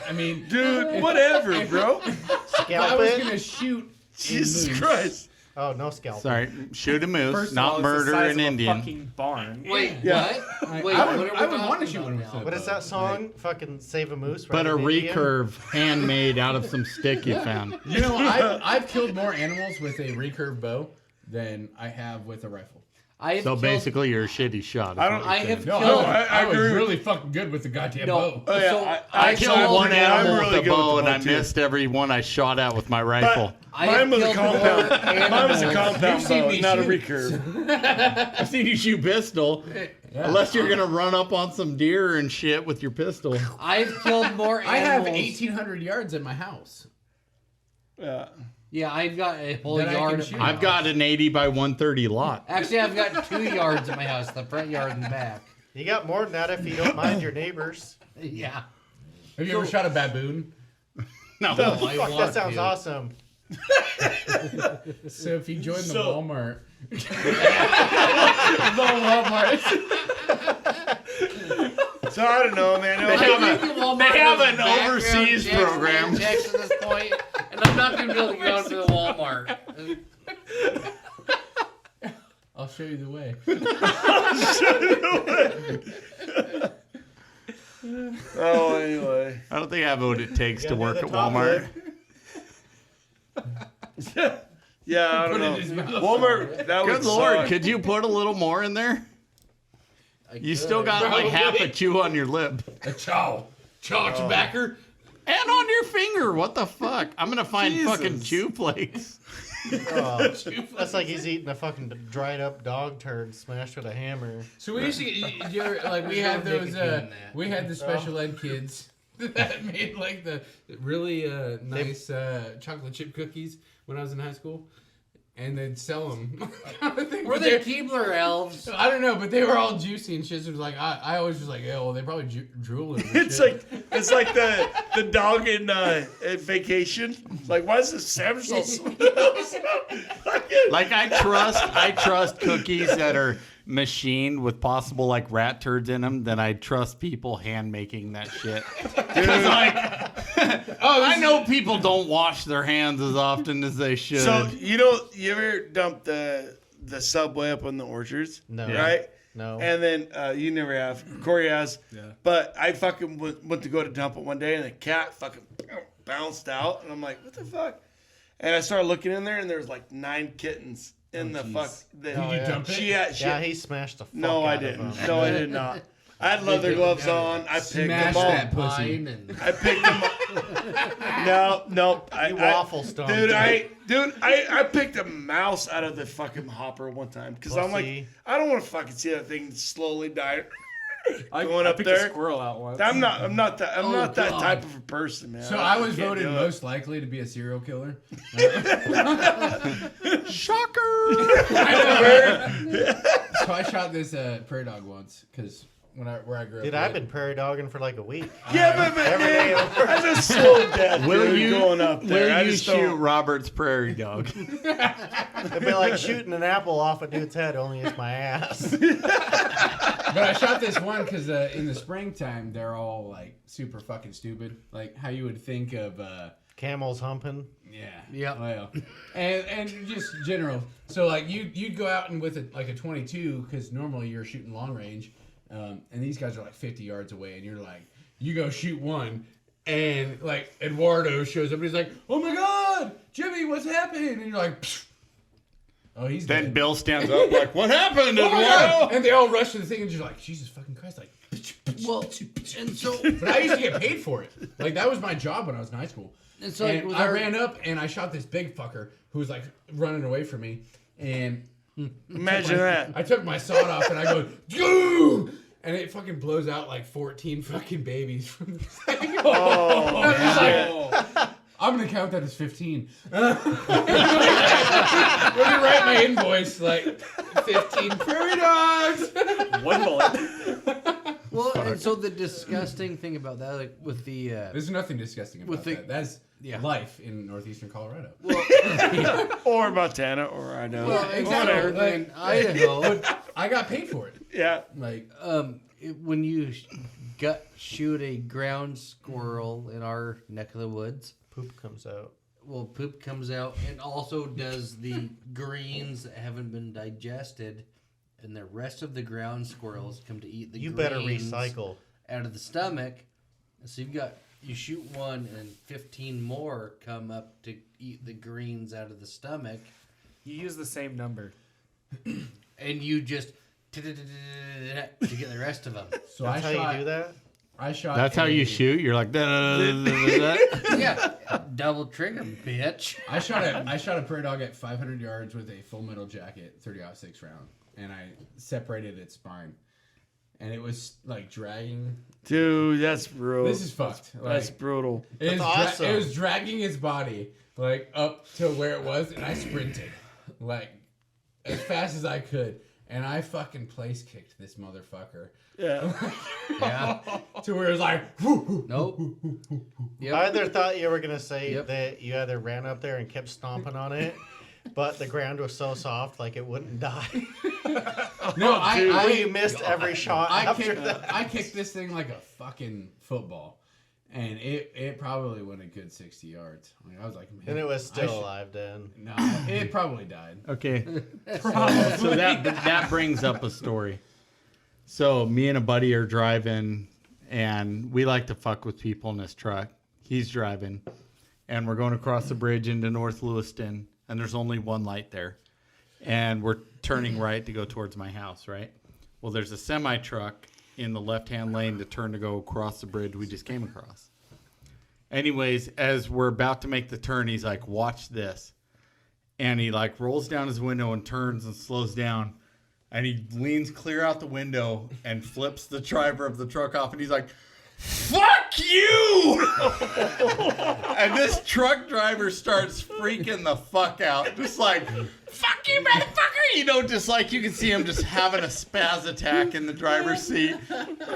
I mean, Dude, whatever, bro. if I Scalp was it. gonna shoot a Jesus moose, Christ. Oh, no scalp. Sorry, shoot a moose, First of not all, it's the murder size an of a Indian. fucking barn. Wait, Yeah. what? Wait, I would- what are we I would wanna talking shoot about one now? with What is that song? Fucking Save a Moose. But Ride a an Indian? recurve handmade out of some stick you found. You know, I've killed more animals with a recurve bow than I have with a rifle. I have So killed, basically, you're a shitty shot. I don't- I have No, killed. I was agree with- really fucking good with the goddamn No. bow. Oh, yeah, So, I killed one animal I'm with really a good with bow, the and I bow, too. missed every one I shot at with my rifle. I Mine have was a killed more compound. Mine was a animals. compound You've seen bow, me not a shoot. recurve. I've seen you shoot pistol. Unless you're gonna run up on some deer and shit with your pistol. I've killed more I have animals. 1,800 yards in my house. Yeah. Yeah, I've got a whole That I yard. can Of shoot. my I've got an 80 by 130 lot. Actually, I've got 2 yards in my house, the front yard and the back. You got more than that if you don't mind your neighbors. Yeah. Have you ever shot a baboon? No. I Fuck, want that sounds to. awesome. So if you join the So- Walmart, So I don't know, man. They have They have an overseas program. Checks at this point, and I'm not going to be able to go to the Walmart. I'll show you the way. Oh, anyway. I don't think I have what it takes to Gotta work do at the top Walmart. Yeah, I don't Put it know. in his mouth. Walmart, that would Good lord, suck. could you put a little more in there? You still got like half a chew on your lip. A chow. Chow tobacco. And on your finger. What the fuck? I'm gonna find fucking chew plates. Oh, that's like he's eating a fucking dried up dog turd smashed with a hammer. So we used to get, you ever, like we had There's those no nicotine in that. we had the special ed kids that made like the really nice chocolate chip cookies when I was in high school, and they'd sell them. Were they Keebler elves? I don't know, but they were all juicy and shit. So it was like I always was like, yeah, well, they probably drooling. and It's shit. like the dog in Vacation. Like, why is the sandwich so Like I trust cookies that are machined with possible like rat turds in them than I trust people hand making that shit. Because like I know people don't wash their hands as often as they should. So you ever dump the Subway up on the orchards? No. Right? No. And then you never have. Corey has. Yeah. But I fucking went to go to dump it one day, and the cat fucking bounced out, and I'm like, what the fuck? And I started looking in there, and there was like 9 kittens in the fuck. Did you dump it? She Yeah, he smashed the fuck No, out I of didn't. him. No, I did not. I had leather gloves on. I picked Smash them all. that pussy. Pine and I picked them up. No. You waffle stomp. Dude, I picked a mouse out of the fucking hopper one time because I'm like, Pussy. I don't want to fucking see that thing slowly die. I Going up picked there. a squirrel out once. I'm not that Oh, that God. type of a person, man. So I was can't voted do it. most likely to be a serial killer. shocker. So I shot this prairie dog once because where I grew up. Dude, I've been prairie dogging for like a week. Yeah, but Every day man, over. that's a slow death. Will dude, you going up there? Will I you just shoot don't. Robert's prairie dog? It'd be like shooting an apple off a dude's head, only it's my ass. But I shot this one because in the springtime they're all like super fucking stupid, like how you would think of. Camels humping. Yeah. Yep. Well, and just general. So like you'd go out and with a 22 because normally you're shooting long range, and these guys are like 50 yards away, and you're like you go shoot one, and like Eduardo shows up, and he's like, "Oh my God, Jimmy, what's happening?" And you're like, "Psh." "Oh, he's Then dead." Bill stands up like, "What happened?" Oh my Eduardo?" God! And they all rush to the thing, and you're like, "Jesus fucking Christ!" Like, well, and so but I used to get paid for it. Like that was my job when I was in high school. and so And with I our- ran up and I shot this big fucker who was like running away from me. And Imagine that. I took my sawed off and I go, "Goo!" And it fucking blows out like 14 fucking babies from the thing. Oh, I'm just man. like, I'm gonna count that as 15. Let me write my invoice like 15 prairie dogs. One bullet. well, and so the disgusting thing about that, like with the There's nothing disgusting about With the- that. That's yeah. life in northeastern Colorado. Or Montana, or Idaho. well, exactly, Whatever. Like- in Idaho, I got paid for it. Yeah. Like, when you shoot a ground squirrel in our neck of the woods, Poop comes out. well, poop comes out, and also does the greens that haven't been digested, and the rest of the ground squirrels come to eat the You greens better recycle. out of the stomach. So you shoot one, and 15 more come up to eat the greens out of the stomach. You use the same number. and you just to get the rest of them. So That's I how shot. you do that? I shot. That's how you shoot. You're like, Yeah, double trigger, bitch. I shot a prairie dog at 500 yards with a full metal jacket, 30-06 round, and I separated its spine, and it was like dragging. Dude, that's brutal. This is fucked. That's Like, brutal. it awesome. was dragging his body like up to where it was, and I sprinted like as fast as I could, and I fucking place kicked this motherfucker Yeah. Yeah. to where it was like, whoo, Nope. I Yep. either thought you were gonna say Yep. that you either ran up there and kept stomping on it, but the ground was so soft like it wouldn't die. no, Or you missed every shot after that. I kicked this thing like a fucking football, and it probably went a good 60 yards. Like, I was like, man, And it was I still should- alive then. No, it probably died. okay. So that brings up a story. So me and a buddy are driving, and we like to fuck with people in this truck. He's driving, and we're going across the bridge into North Lewiston, and there's only one light there. And we're turning right to go towards my house, right? Well, there's a semi-truck in the left-hand lane to turn to go across the bridge we just came across. Anyways, as we're about to make the turn, he's like, watch this. And he like rolls down his window and turns and slows down. And he leans clear out the window and flips the driver of the truck off. And he's like, fuck you! And this truck driver starts freaking the fuck out. Just like, fuck you, motherfucker! You know, just like you can see him just having a spaz attack in the driver's seat.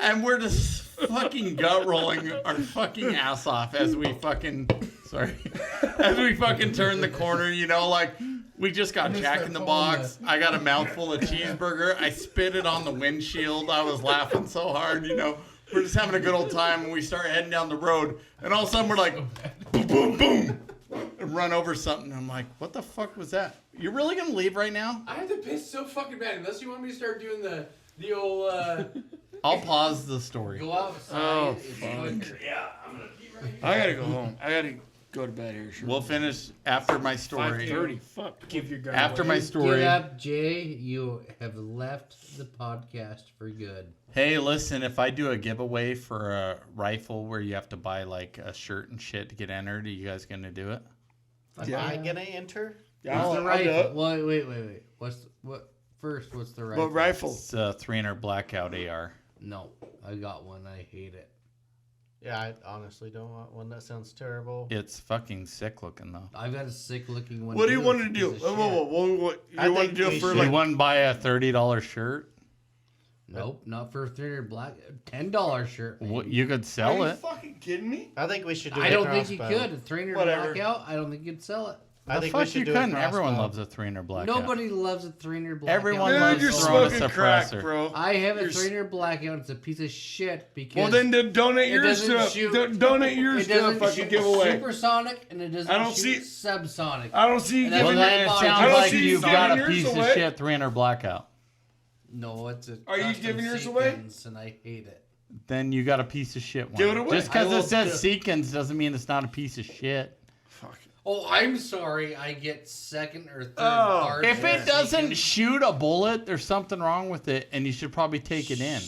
And we're just fucking gut rolling our fucking ass off as we fucking, as we fucking turn the corner, you know, like, we just got Jack in the Box. I got a mouthful of cheeseburger. I spit it on the windshield. I was laughing so hard, you know. We're just having a good old time, and we start heading down the road. And all of a sudden, we're like, boom, boom, boom, and run over something. I'm like, what the fuck was that? You're really going to leave right now? I have to piss so fucking bad. Unless you want me to start doing the old I'll pause the story. Go outside. Oh, It's fuck. quicker. I gotta go home. I gotta go to bed here. Sure. We'll finish after my story. 5:30. Fuck. Give your gun After away. my Get story. up, Jay. You have left the podcast for good. Hey, listen, if I do a giveaway for a rifle where you have to buy like a shirt and shit to get entered, are you guys going to do it? Am I gonna enter? Yeah, What's I'll the do it. rifle? Wait. What's the rifle? What rifle? It's a 300 blackout AR. No, I got one. I hate it. Yeah, I honestly don't want one. That sounds terrible. It's fucking sick looking though. I've got a sick looking one. What do you too. want to It's a do? piece of Whoa. shit. I You want to think do we it for should- You like? wouldn't buy a $30 shirt? Nope, not for a $10 shirt. Maybe. What, you could sell Are you it. fucking kidding me? I think we should do I a don't think you crossbow. could. A 300 Whatever. blackout. I don't think you'd sell it. I The think we fuck should you do couldn't. a Everyone crossbow. loves a 300 blackout. Nobody loves a 300 blackout. Everyone Dude, loves you're throwing a smoking crack, suppressor. bro. I have a You're 300 blackout. It's a piece of shit because Well, then donate it your doesn't stuff. shoot- Donate your it stuff. doesn't I shoot can give away. supersonic and it doesn't I don't shoot see- subsonic. I don't see you And that's Well, giving. what then it I sounds don't like see you've you got a giving piece yours of away. shit 300 blackout. No, it's a Are you custom giving yours away? sequence, and I hate it. Then you got a piece of shit one. Give it away. Just because I will it says do- Seekins doesn't mean it's not a piece of shit. Fuck. Oh, I'm sorry. I get second or third Oh, parts. If of it doesn't sequence. shoot a bullet, there's something wrong with it, and you should probably take it in.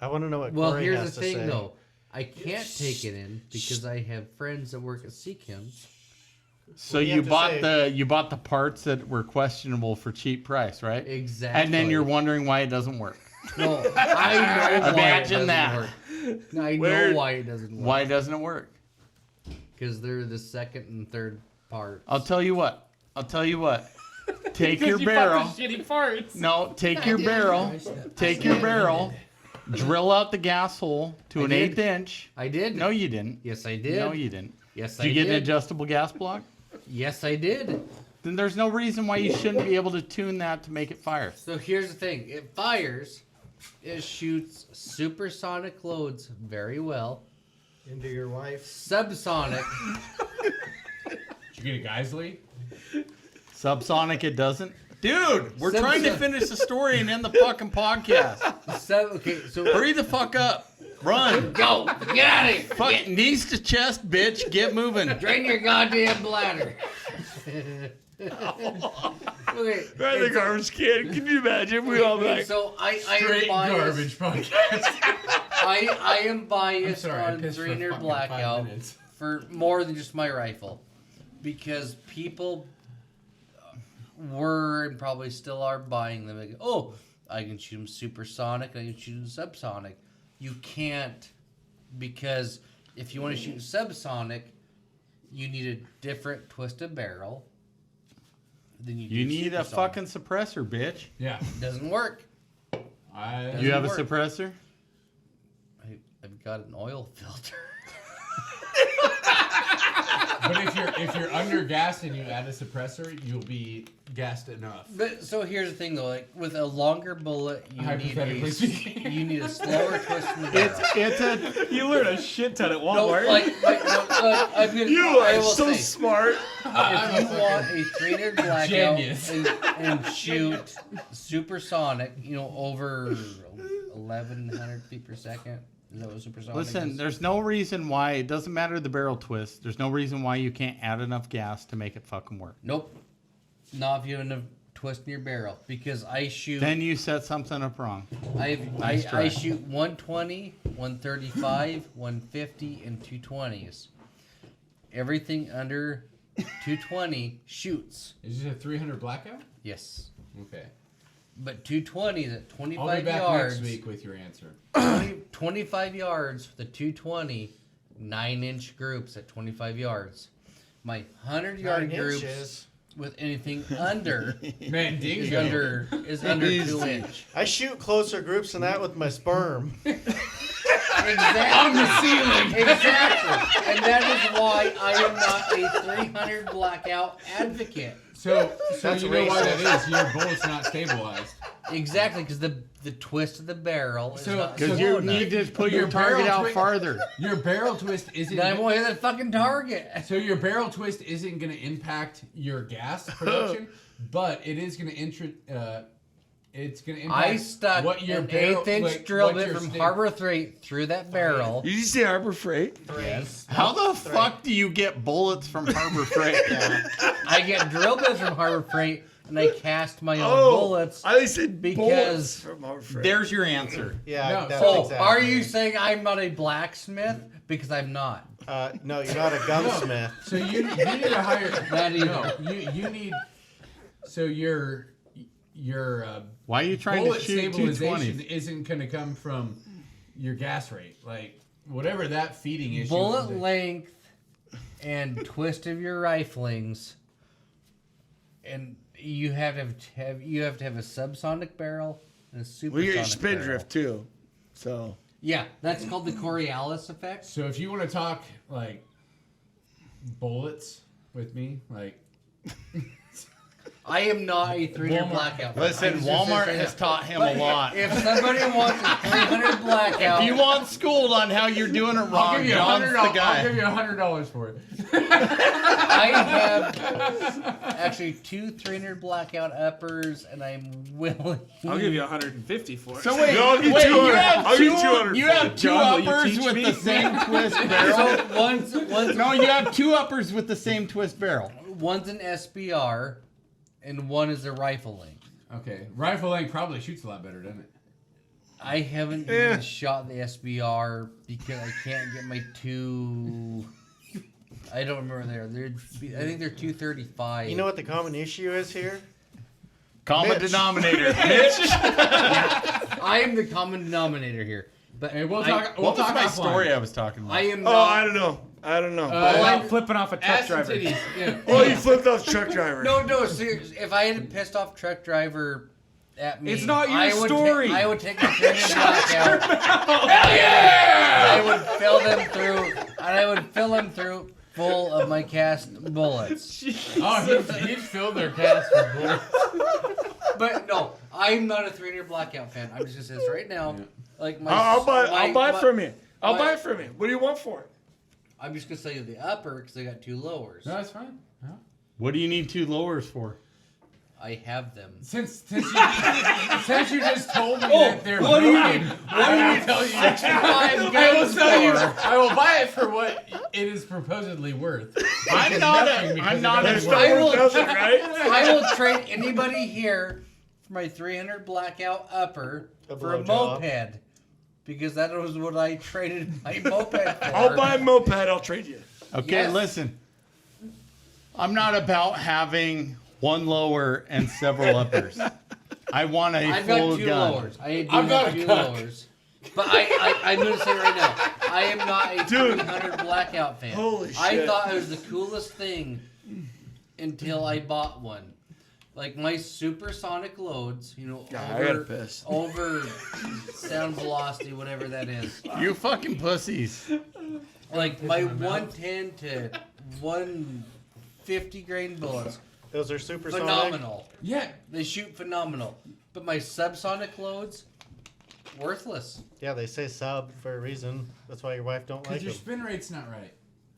I want to know what Well, Corey here's has the to thing, say. though. I can't take it in because I have friends that work at Seekins. So What do you you have to bought say? the parts that were questionable for cheap price, right? Exactly. And then you're wondering why it doesn't work. No, I know why Imagine it doesn't that. work. I Where- know why it doesn't work. Why doesn't it work? Because they're the second and third parts. I'll tell you what. Take your You bought the barrel. shitty parts. No, take your barrel. Take your barrel. Drill out the gas hole to an did. 1/8 inch. I did. No, you didn't. Yes, I did. No, you didn't. Yes, Did you I get an did. adjustable gas block? Yes, I did. Then there's no reason why you shouldn't be able to tune that to make it fire. So here's the thing: it fires, it shoots supersonic loads very well. Into your wife. Subsonic, Did you get a Geisley? Subsonic, it doesn't. Dude, we're trying to Subsonic. finish the story and end the fucking podcast. okay, so Hurry the fuck up. Run. go, get out of here, Fuck, knees to chest, bitch. Get moving. drain your goddamn bladder. Okay. Right in the garbage can. Can you imagine? We all like. So I am Straight biased. garbage podcast. I am I'm biased sorry, I on pissed for 300 fucking 5 blackout minutes. for more than just my rifle, because people were and probably still are buying them. They go, oh, I can shoot them supersonic, I can shoot them subsonic. You can't, because if you want to shoot subsonic, you need a different twisted barrel. Than you You do need a supersonic. fucking suppressor, bitch. Yeah. Doesn't work. You have a work. suppressor? I've got an oil filter. But if you're under gassed and you add a suppressor, you'll be gassed enough. But so here's the thing though, like with a longer bullet, Hypothetically speaking. you need a slower twist in the barrel. It's a You learn a shit ton at No, Walmart. I'm gonna, You I are will so say, smart. if you want a 300 blackout Genius. and shoot supersonic, over 1,100 feet per second. Is that what supersonic Listen, is? there's no reason why it doesn't matter the barrel twist. There's no reason why you can't add enough gas to make it fucking work. Nope. Not if you have enough twist in your barrel, because I shoot. Then you set something up wrong. Nice I try. shoot 120, 135, 150, and 220s. Everything under 220 shoots. Is this a 300 blackout? Yes. Okay. But 220 is at I'll be 25 back yards. next week with your answer. 25 yards for the 220, 9-inch groups at 25 yards. My 100-yard 9 groups inches. with anything under Man, is dingo. under 2-inch. I shoot closer groups than that with my sperm. Exactly. On the ceiling. Exactly. And that is why I am not a 300 blackout advocate. So That's you know why that racist. is? Your bullet's not stabilized. Exactly, because the twist of the barrel is So- not Because slow you enough. need to put Your your target barrel out twi- farther. Your barrel twist isn't. Then I won't hit that fucking target. So your barrel twist isn't going to impact your gas production, but it is going to it's going to impact I stuck what your an barrel, 1/8-inch like, drill what bit your from sta- Harbor 3 through that barrel. Did you say Harbor Freight? Yes. How the fuck do you get bullets from Harbor Freight? I get drill bits from Harbor Freight, and I cast my own bullets. I said because- bullets from Harbor Freight. There's your answer. Yeah, No, that's Oh, exactly. are you saying I'm not a blacksmith? Because I'm not. No, you're not a gunsmith. So you need to hire. Not either. No, you need. So your Why are you trying to bullet shoot stabilization 220s? isn't going to come from your gas rate, like whatever that feeding issue. Bullet is. length and twist of your riflings, and you have to have a subsonic barrel and a supersonic We get your spin barrel. drift too. So Yeah, that's called the Coriolis effect. So if you want to talk like bullets with me, like I am not a 300 Walmart. blackout. Listen, I'm just gonna Walmart say has that. taught him But a lot. If somebody wants a 300 blackout, If you want schooled on how you're doing it I'll wrong, give you John's the I'll guy. give you $100 for it. I have actually 2 300 blackout uppers, and I'm willing. I'll give you 150 for it. So wait, No, I'll give wait, 200. you have I'll two, give 200 you for have it. two John, will you uppers teach with me? the same twist barrel? So one's No, you have two uppers with the same twist barrel. one's an SBR, and one is a rifle length. Okay, rifle length probably shoots a lot better, doesn't it? I haven't even shot the SBR because I can't get my two. I don't remember I think they're 235. You know what the common issue is here? Common Mitch. denominator. Mitch. I am the common denominator here. But Hey, we'll I- talk. We'll What was talk my offline. story I was talking about? I am Oh, not. I don't know. About flipping off a truck Ass and driver. titties. Yeah. Oh, you flipped off truck driver. No, seriously. If I had a pissed off truck driver at me, It's not your I would story. I would take my trigger block out. Hell yeah! I would fill them through, and I would fill them through full of my cast bullets. Oh, he'd fill their cast with bullets. But no, I'm not a 300 blackout fan. I'm just gonna say this right now. Like my, I'll buy it from you. I'll my- buy it from you. What do you want for it? I'm just gonna say the upper because I got 2 lowers. No, that's fine. No. What do you need 2 lowers for? I have them. Since you just told me that they're broken, I will tell you. I will buy it for what it is supposedly worth. I'm not a. I will trade anybody here for my 300 blackout upper for a moped. Because that was what I traded my moped for. I'll buy a moped. I'll trade you. Okay, Yes. listen. I'm not about having one lower and several uppers. I want a I've full got two gun. lowers. I do I've got have a two cuck. lowers. But I'm going to say right now, I am not a 300 blackout fan. Holy I shit. thought it was the coolest thing until I bought one. Like my supersonic loads, you know, I gotta piss. over sound velocity, whatever that is. You fucking pussies. Like my 110 to 150 grain bullets, Those are supersonic. phenomenal. Yeah. They shoot phenomenal. But my subsonic loads, worthless. Yeah, they say sub for a reason. That's why your wife don't like Because your them. spin rate's not right.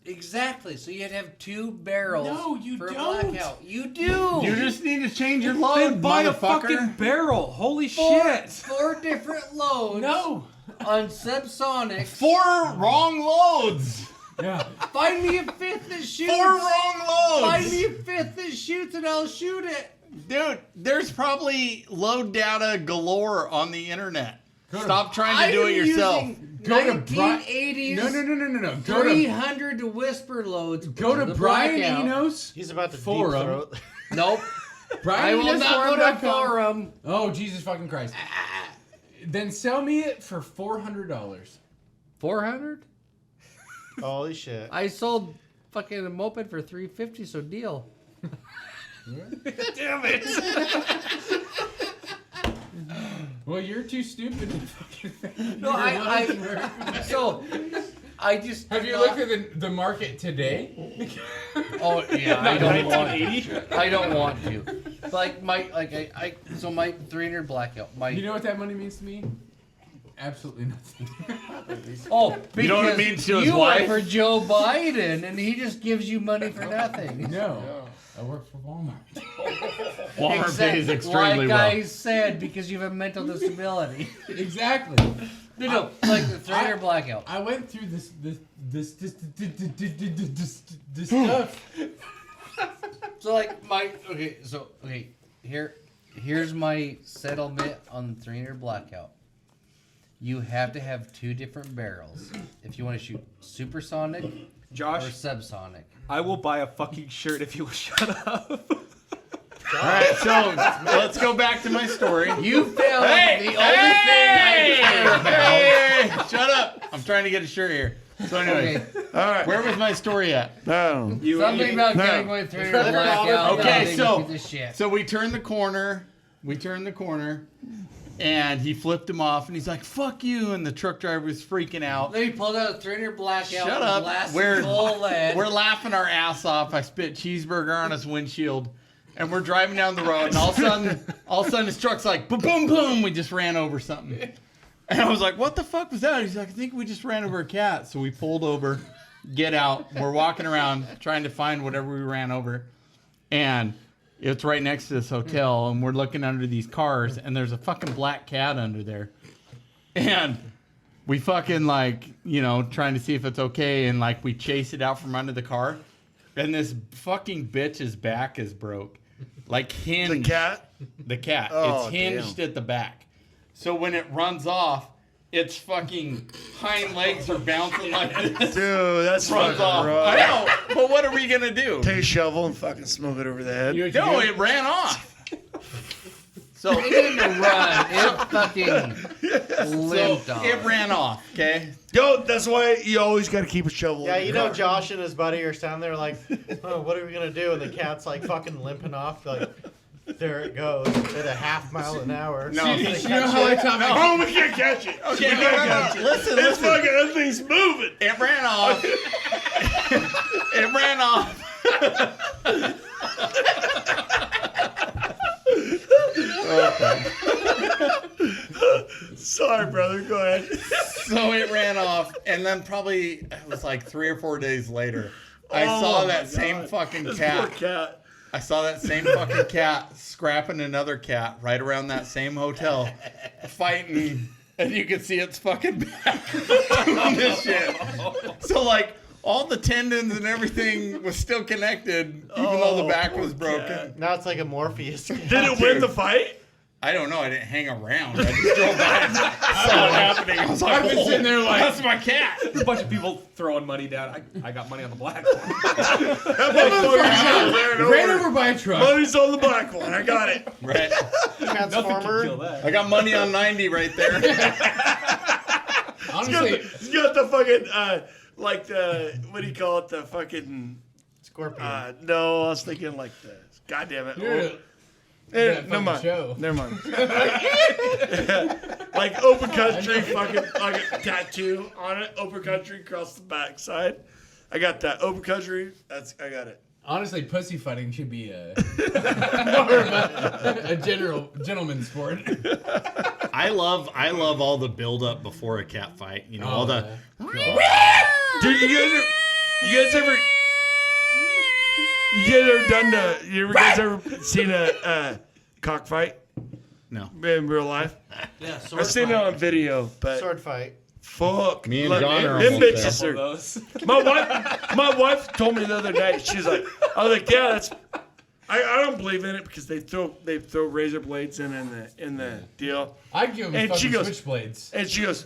Exactly. So you'd have two barrels No, you for don't. a blackout. You do. You just need to change your load, Then buy a motherfucker. fucking barrel. Holy four, shit. 4 different loads. No. On subsonic. 4 wrong loads. Yeah. Find me a fifth that shoots. 4 wrong loads. Find me a fifth that shoots and I'll shoot it. Dude, there's probably load data galore on the internet. Stop trying to do it I'm yourself. using Go to 1980s. No. Go to 300 whisper loads. go to the Brian blackout. Enos. He's about to Forum. deep throat. Nope. Brian I will Enos not go to forum.com. forum. Oh Jesus fucking Christ! Then sell me it for $400. 400? Holy shit. I sold fucking a moped for $350, so deal. Damn it. Well, you're too stupid to fucking. No, so I just Have you looked at the market today? Oh yeah, I don't want to. 1980? I don't want to. Like my so my 300 blackout. My You know what that money means to me? Absolutely nothing. oh, because You know what it means to his you wife? work for Joe Biden, and he just gives you money for nothing. No, I work for Walmart. Walmart pays extremely like well. I said, because you have a mental disability. Exactly. No, like the 300 blackout. I went through this stuff. So like here's my settlement on the 300 blackout. You have to have 2 different barrels if you want to shoot supersonic or Josh, subsonic. I will buy a fucking shirt if you will shut up. All right, so let's go back to my story. You failed the only thing I care about. Hey, shut up. I'm trying to get a shirt here. So anyway, Okay. All right. where was my story at? No. Something about no. getting away 300 blackout. Okay, so this shit. so we turned the corner, and he flipped him off, and he's like, "Fuck you!" And the truck driver was freaking out. Then he pulled out a 300 blackout. Shut with up. glass We're full lead. laughing our ass off. I spit cheeseburger on his windshield, and we're driving down the road, and all of a sudden his truck's like, boom, boom, boom. We just ran over something. And I was like, what the fuck was that? He's like, I think we just ran over a cat. So we pulled over, get out. We're walking around trying to find whatever we ran over. And it's right next to this hotel. And we're looking under these cars. And there's a fucking black cat under there. And we fucking trying to see if it's okay. And we chase it out from under the car. And this fucking bitch's back is broke. Hinged. The cat? The cat. Oh, it's hinged at the back. So when it runs off, its fucking hind legs are bouncing like this. Dude, that's Runs fucking off. rough. I know, but what are we gonna do? Take a shovel and fucking smoke it over the head. No, it ran off. So It didn't run. It fucking limped off. it ran off. Okay. Yo, that's why you always got to keep a shovel. Yeah, in you your know car. Josh and his buddy are standing there like, oh, what are we going to do? And the cat's fucking limping off. There it goes at a half mile an hour. No, You know how I taught my Oh, we can't catch it. Okay, we can't catch it. listen. It's fucking, that thing's moving. It ran off. It ran off. Sorry, brother. Go ahead. So it ran off, and then probably it was 3 or 4 days later, I Oh saw my that same God. fucking This cat. poor cat. I saw that same fucking cat scrapping another cat right around that same hotel, fighting, and you could see its fucking back doing this shit. So like all the tendons and everything was still connected, even though the back was broken. Now it's like a Morpheus. Did it win the fight? I don't know. I didn't hang around. I just drove by and saw it happening. I was like, I've been sitting there like, that's my cat. A bunch of people throwing money down. I got money on the black one. ran over by a truck. Money's on the black one. I got it. Right. Nothing can kill Transformer. that. I got money on 90 right there. Honestly, He's got the fucking like the what do you call it? The fucking Scorpion. no, I was thinking like the goddamn it. you're Never fucking mind. show. Never mind. Like open country, fucking like a tattoo on it. Open country across the backside. I got that open country. I got it. honestly, pussy fighting should be more of a gentleman's sport. I love all the build up before a cat fight. You know, all the Dude, you guys ever seen a cockfight no. in real life? Yeah, sword I've seen it on video, but Sword fight. fuck. Me and Look, John are them almost bitches Couple are. of those. My wife told me the other night. She's like, I was like, yeah, that's. I don't believe in it because they throw razor blades in the deal. I'd give him And she fucking goes- switchblades. And she goes,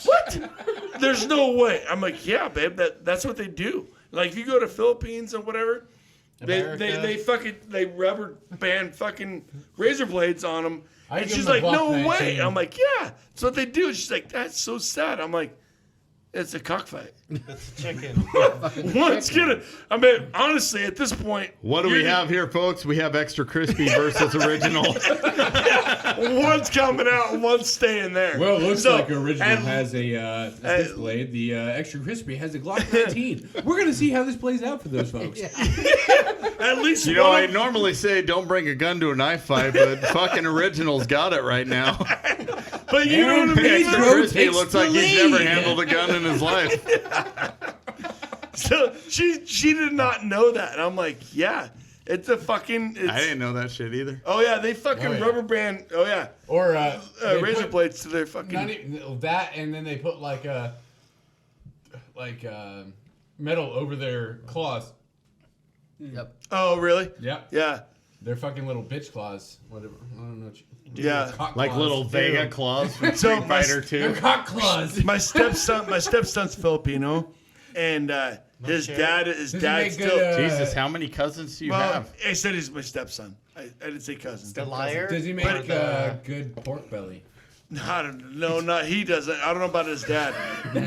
what? There's no way. I'm like, yeah, babe, that's what they do. Like if you go to Philippines or whatever, they rubber band fucking razor blades on them. I And give she's them a like, no Glock way. 19. I'm like, yeah, that's what they do. She's like, that's so sad. I'm like, it's a cockfight. It's chicken. One's gonna. I mean, honestly, at this point, What do we have here, folks? We have extra crispy versus original. one's coming out and one's staying there. Well, it looks So, like original and- has a switchblade. The extra crispy has a Glock 19. We're gonna see how this plays out for those folks. At least You know, one I of- normally say don't bring a gun to a knife fight, but fucking original's got it right now. But you know what I mean. Extra Pedro crispy takes looks the like he's never lead. handled a gun in his life. So she did not know that. And I'm like, yeah, it's a fucking. I didn't know that shit either. Oh yeah, they fucking Oh, yeah. rubber band. Oh yeah, Or they razor put- blades to their fucking. Not even that, and then they put like metal over their claws. Yep. Oh really? Yep, Yeah, they're fucking little bitch claws. Whatever. I don't know. What yeah. cock Like claws. little Vega claws from So Street Fighter 2. They're cock claws. My stepson's Filipino, and his shit. dad Does he still. make good, Jesus, how many cousins do you well, have? I said he's my stepson. I didn't say cousin. The liar. Does he make But, good pork belly? I don't know. Not he doesn't. I don't know about his dad.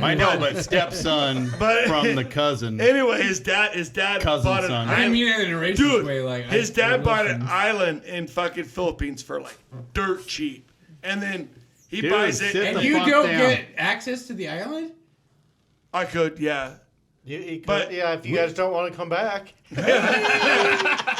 I know, but stepson But- from the cousin. Anyway, his dad Cousin bought an son. I didn't island. mean it in a racist Dude, way. Like his dad bought an listen. island in fucking Philippines for like dirt cheap, and then he Dude, buys it. sit And the you fuck don't down. get access to the island? I could, yeah, you could, But- yeah, if you guys don't want to come back.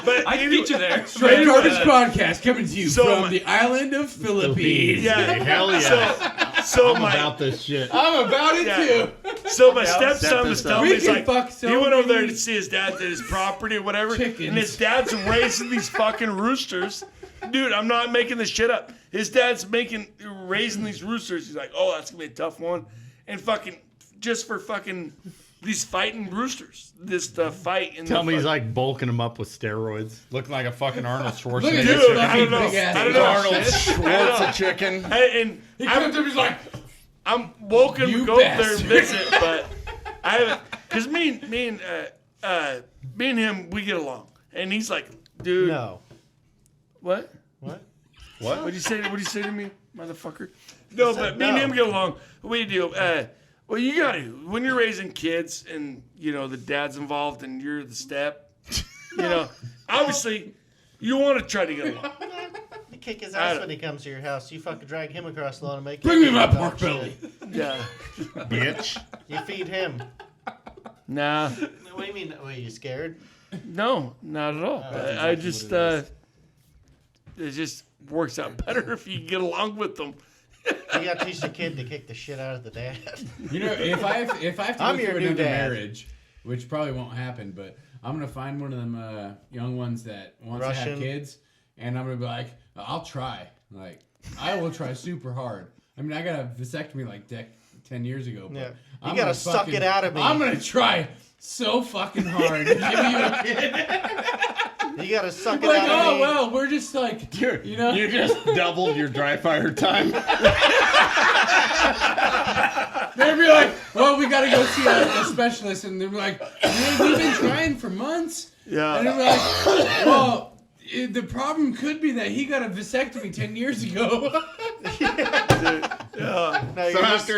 but I can get you there. Straight Garbage Podcast coming to you So from my- the island of Philippines. yeah, Hell yeah. So I'm my about this shit. I'm about it Yeah. too. so my stepson Step was this up. telling me, We he's can like, fuck so he went over there many to see his dad at his property or whatever, chickens. and his dad's raising these fucking roosters. Dude, I'm not making this shit up. His dad's raising these roosters. He's like, oh, that's gonna be a tough one, and fucking just for fucking these fighting roosters. This fight in Tell the me he's fuck- like bulking him up with steroids. Looking like a fucking Arnold Look Schwarzenegger. at Dude, this I don't know. fucking big ass. I don't know. Arnold Schwarzenegger chicken. Hey, and He I'm, comes up, he's like, I'm welcome You to go up there and bastard. visit, but I haven't, because me and him, we get along, and he's like, dude, No. what? What? What? What'd you say to me, motherfucker? No, but me and no. him get along. We do. Well, you got to when you're raising kids, and you know the dad's involved, and you're the step. You know, obviously, you want to try to get along. You kick his I ass don't- when he comes to your house. You fucking drag him across the lawn and make bring him me my eat pork dog belly. shit. Yeah. Bitch. You feed him. Nah. What do you mean? Were you scared? No, not at all. I just it just works out better if you get along with them. You got to teach the kid to kick the shit out of the dad. You know, if I have to I'm go your through new another dad. marriage, which probably won't happen, but I'm gonna find one of them young ones that wants to have Russian. kids, and I'm gonna be like, I'll try. Like, I will try super hard. I mean, I got a vasectomy like 10 years ago. But Yeah. I'm You gotta gonna suck it out of me. I'm gonna try so fucking hard to give you a kid. You gotta suck it Like, out of oh me. well, we're just like, you know. You just doubled your dry fire time. They'd be like, well, we gotta go see a specialist, and they'd be like, we've been trying for months. Yeah. And they'd be like, well, the problem could be that he got a vasectomy 10 years ago. No, So you're just-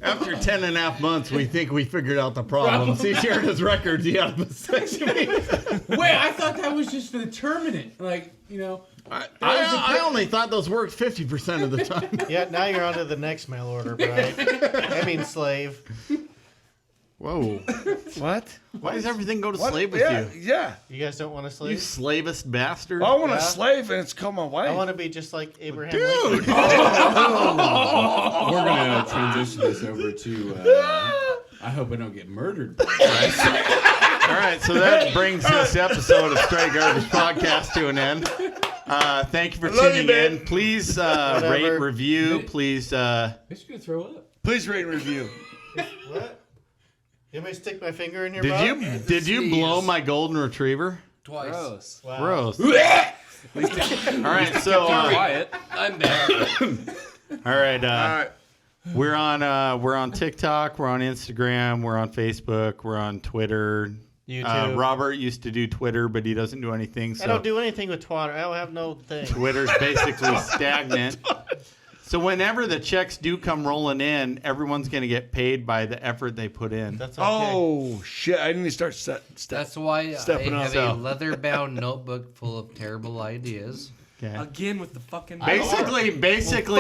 after 10 and a half months, we think we figured out the problem. He shared his records. He had a vasectomy. Wait, I thought that was just for the terminate. Like, you know. I only thought those worked 50% of the time. Yeah, now you're on to the next mail order, Brian. I mean, slave. Whoa. What? Why does everything go to What? slave with Yeah, you? yeah. You guys don't want a You slave? slavist bastard. I want Yeah. a slave, and it's called my wife. I want to be just like Abraham Dude. Lincoln. We're going to transition this over to. I hope I don't get murdered. All right, so that brings this episode of Straight Garbage Podcast to an end. Thank you for love you, tuning man. in. Please rate, review. Please. I'm just going to throw up. Please rate and review. What? You want me to stick my finger in your Did mouth? you Sneeze. blow my golden retriever? Twice. Gross. Wow. Gross. All right, so Quiet. I'm back. all right, All right. we're on TikTok, we're on Instagram, we're on Facebook, we're on Twitter. YouTube. Robert used to do Twitter, but he doesn't do anything. So I don't do anything with Twitter. I don't have no thing. Twitter's basically stagnant. So whenever the checks do come rolling in, everyone's going to get paid by the effort they put in. That's okay. Oh, shit. I need to start That's why Stepping I up. have a leather-bound notebook full of terrible ideas. Okay. Again with the fucking. Basically,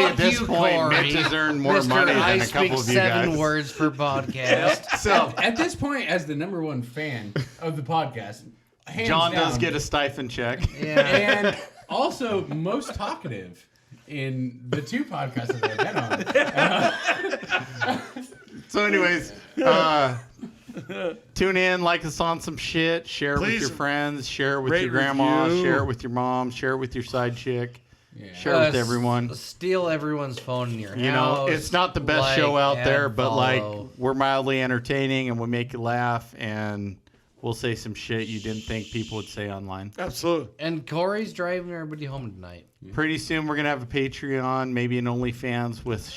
Well, at this fuck you, point, Corey. Mitch has earned more Mr. money I than a speak couple of you 7 guys. words per podcast. So, at this point, as the #1 fan of the podcast, hands John down, does get a stipend check. Yeah. and also most talkative in the 2 podcasts that I've been on. So, anyways, tune in, like us on some shit, share it with Please your friends, share it with rate, your grandma, review. share it with your mom, share it with your side chick, Yeah. share it with everyone. Steal everyone's phone in your You know, house. it's not the best like, show out and there, but like follow. we're mildly entertaining and we make you laugh and we'll say some shit you didn't think people would say online. Absolutely. And Corey's driving everybody home tonight. Pretty soon we're gonna have a Patreon, maybe an OnlyFans with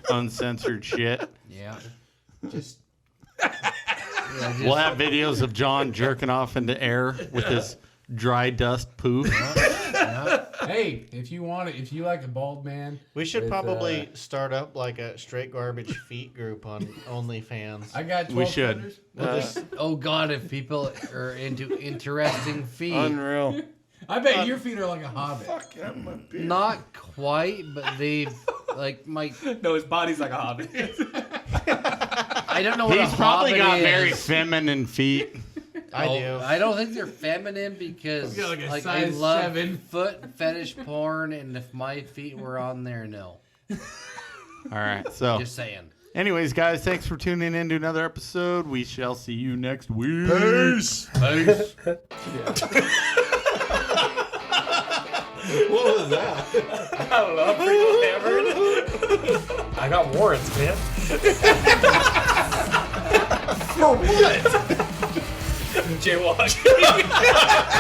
uncensored shit. Yeah. Just We'll have videos of John jerking off into air with his dry dust poof. hey, if you like a bald man, We should with, probably start up like a straight garbage feet group on OnlyFans. I got 12 We should. footers. Oh God, if people are into interesting feet, Unreal. I bet your feet are like a hobbit. Fuck, that might be. not quite, but they've like my. No, his body's like a hobbit. I don't know what He's a probably hobbit got is. very feminine feet. I do. I don't think they're feminine because Got like a I size love 7. foot fetish porn, and if my feet were on there, no. All right. So, Just saying. anyways, guys, thanks for tuning in to another episode. We shall see you next week. Peace. What was that? I don't know. I'm pretty hammered. I got warrants, man. Jaywalk.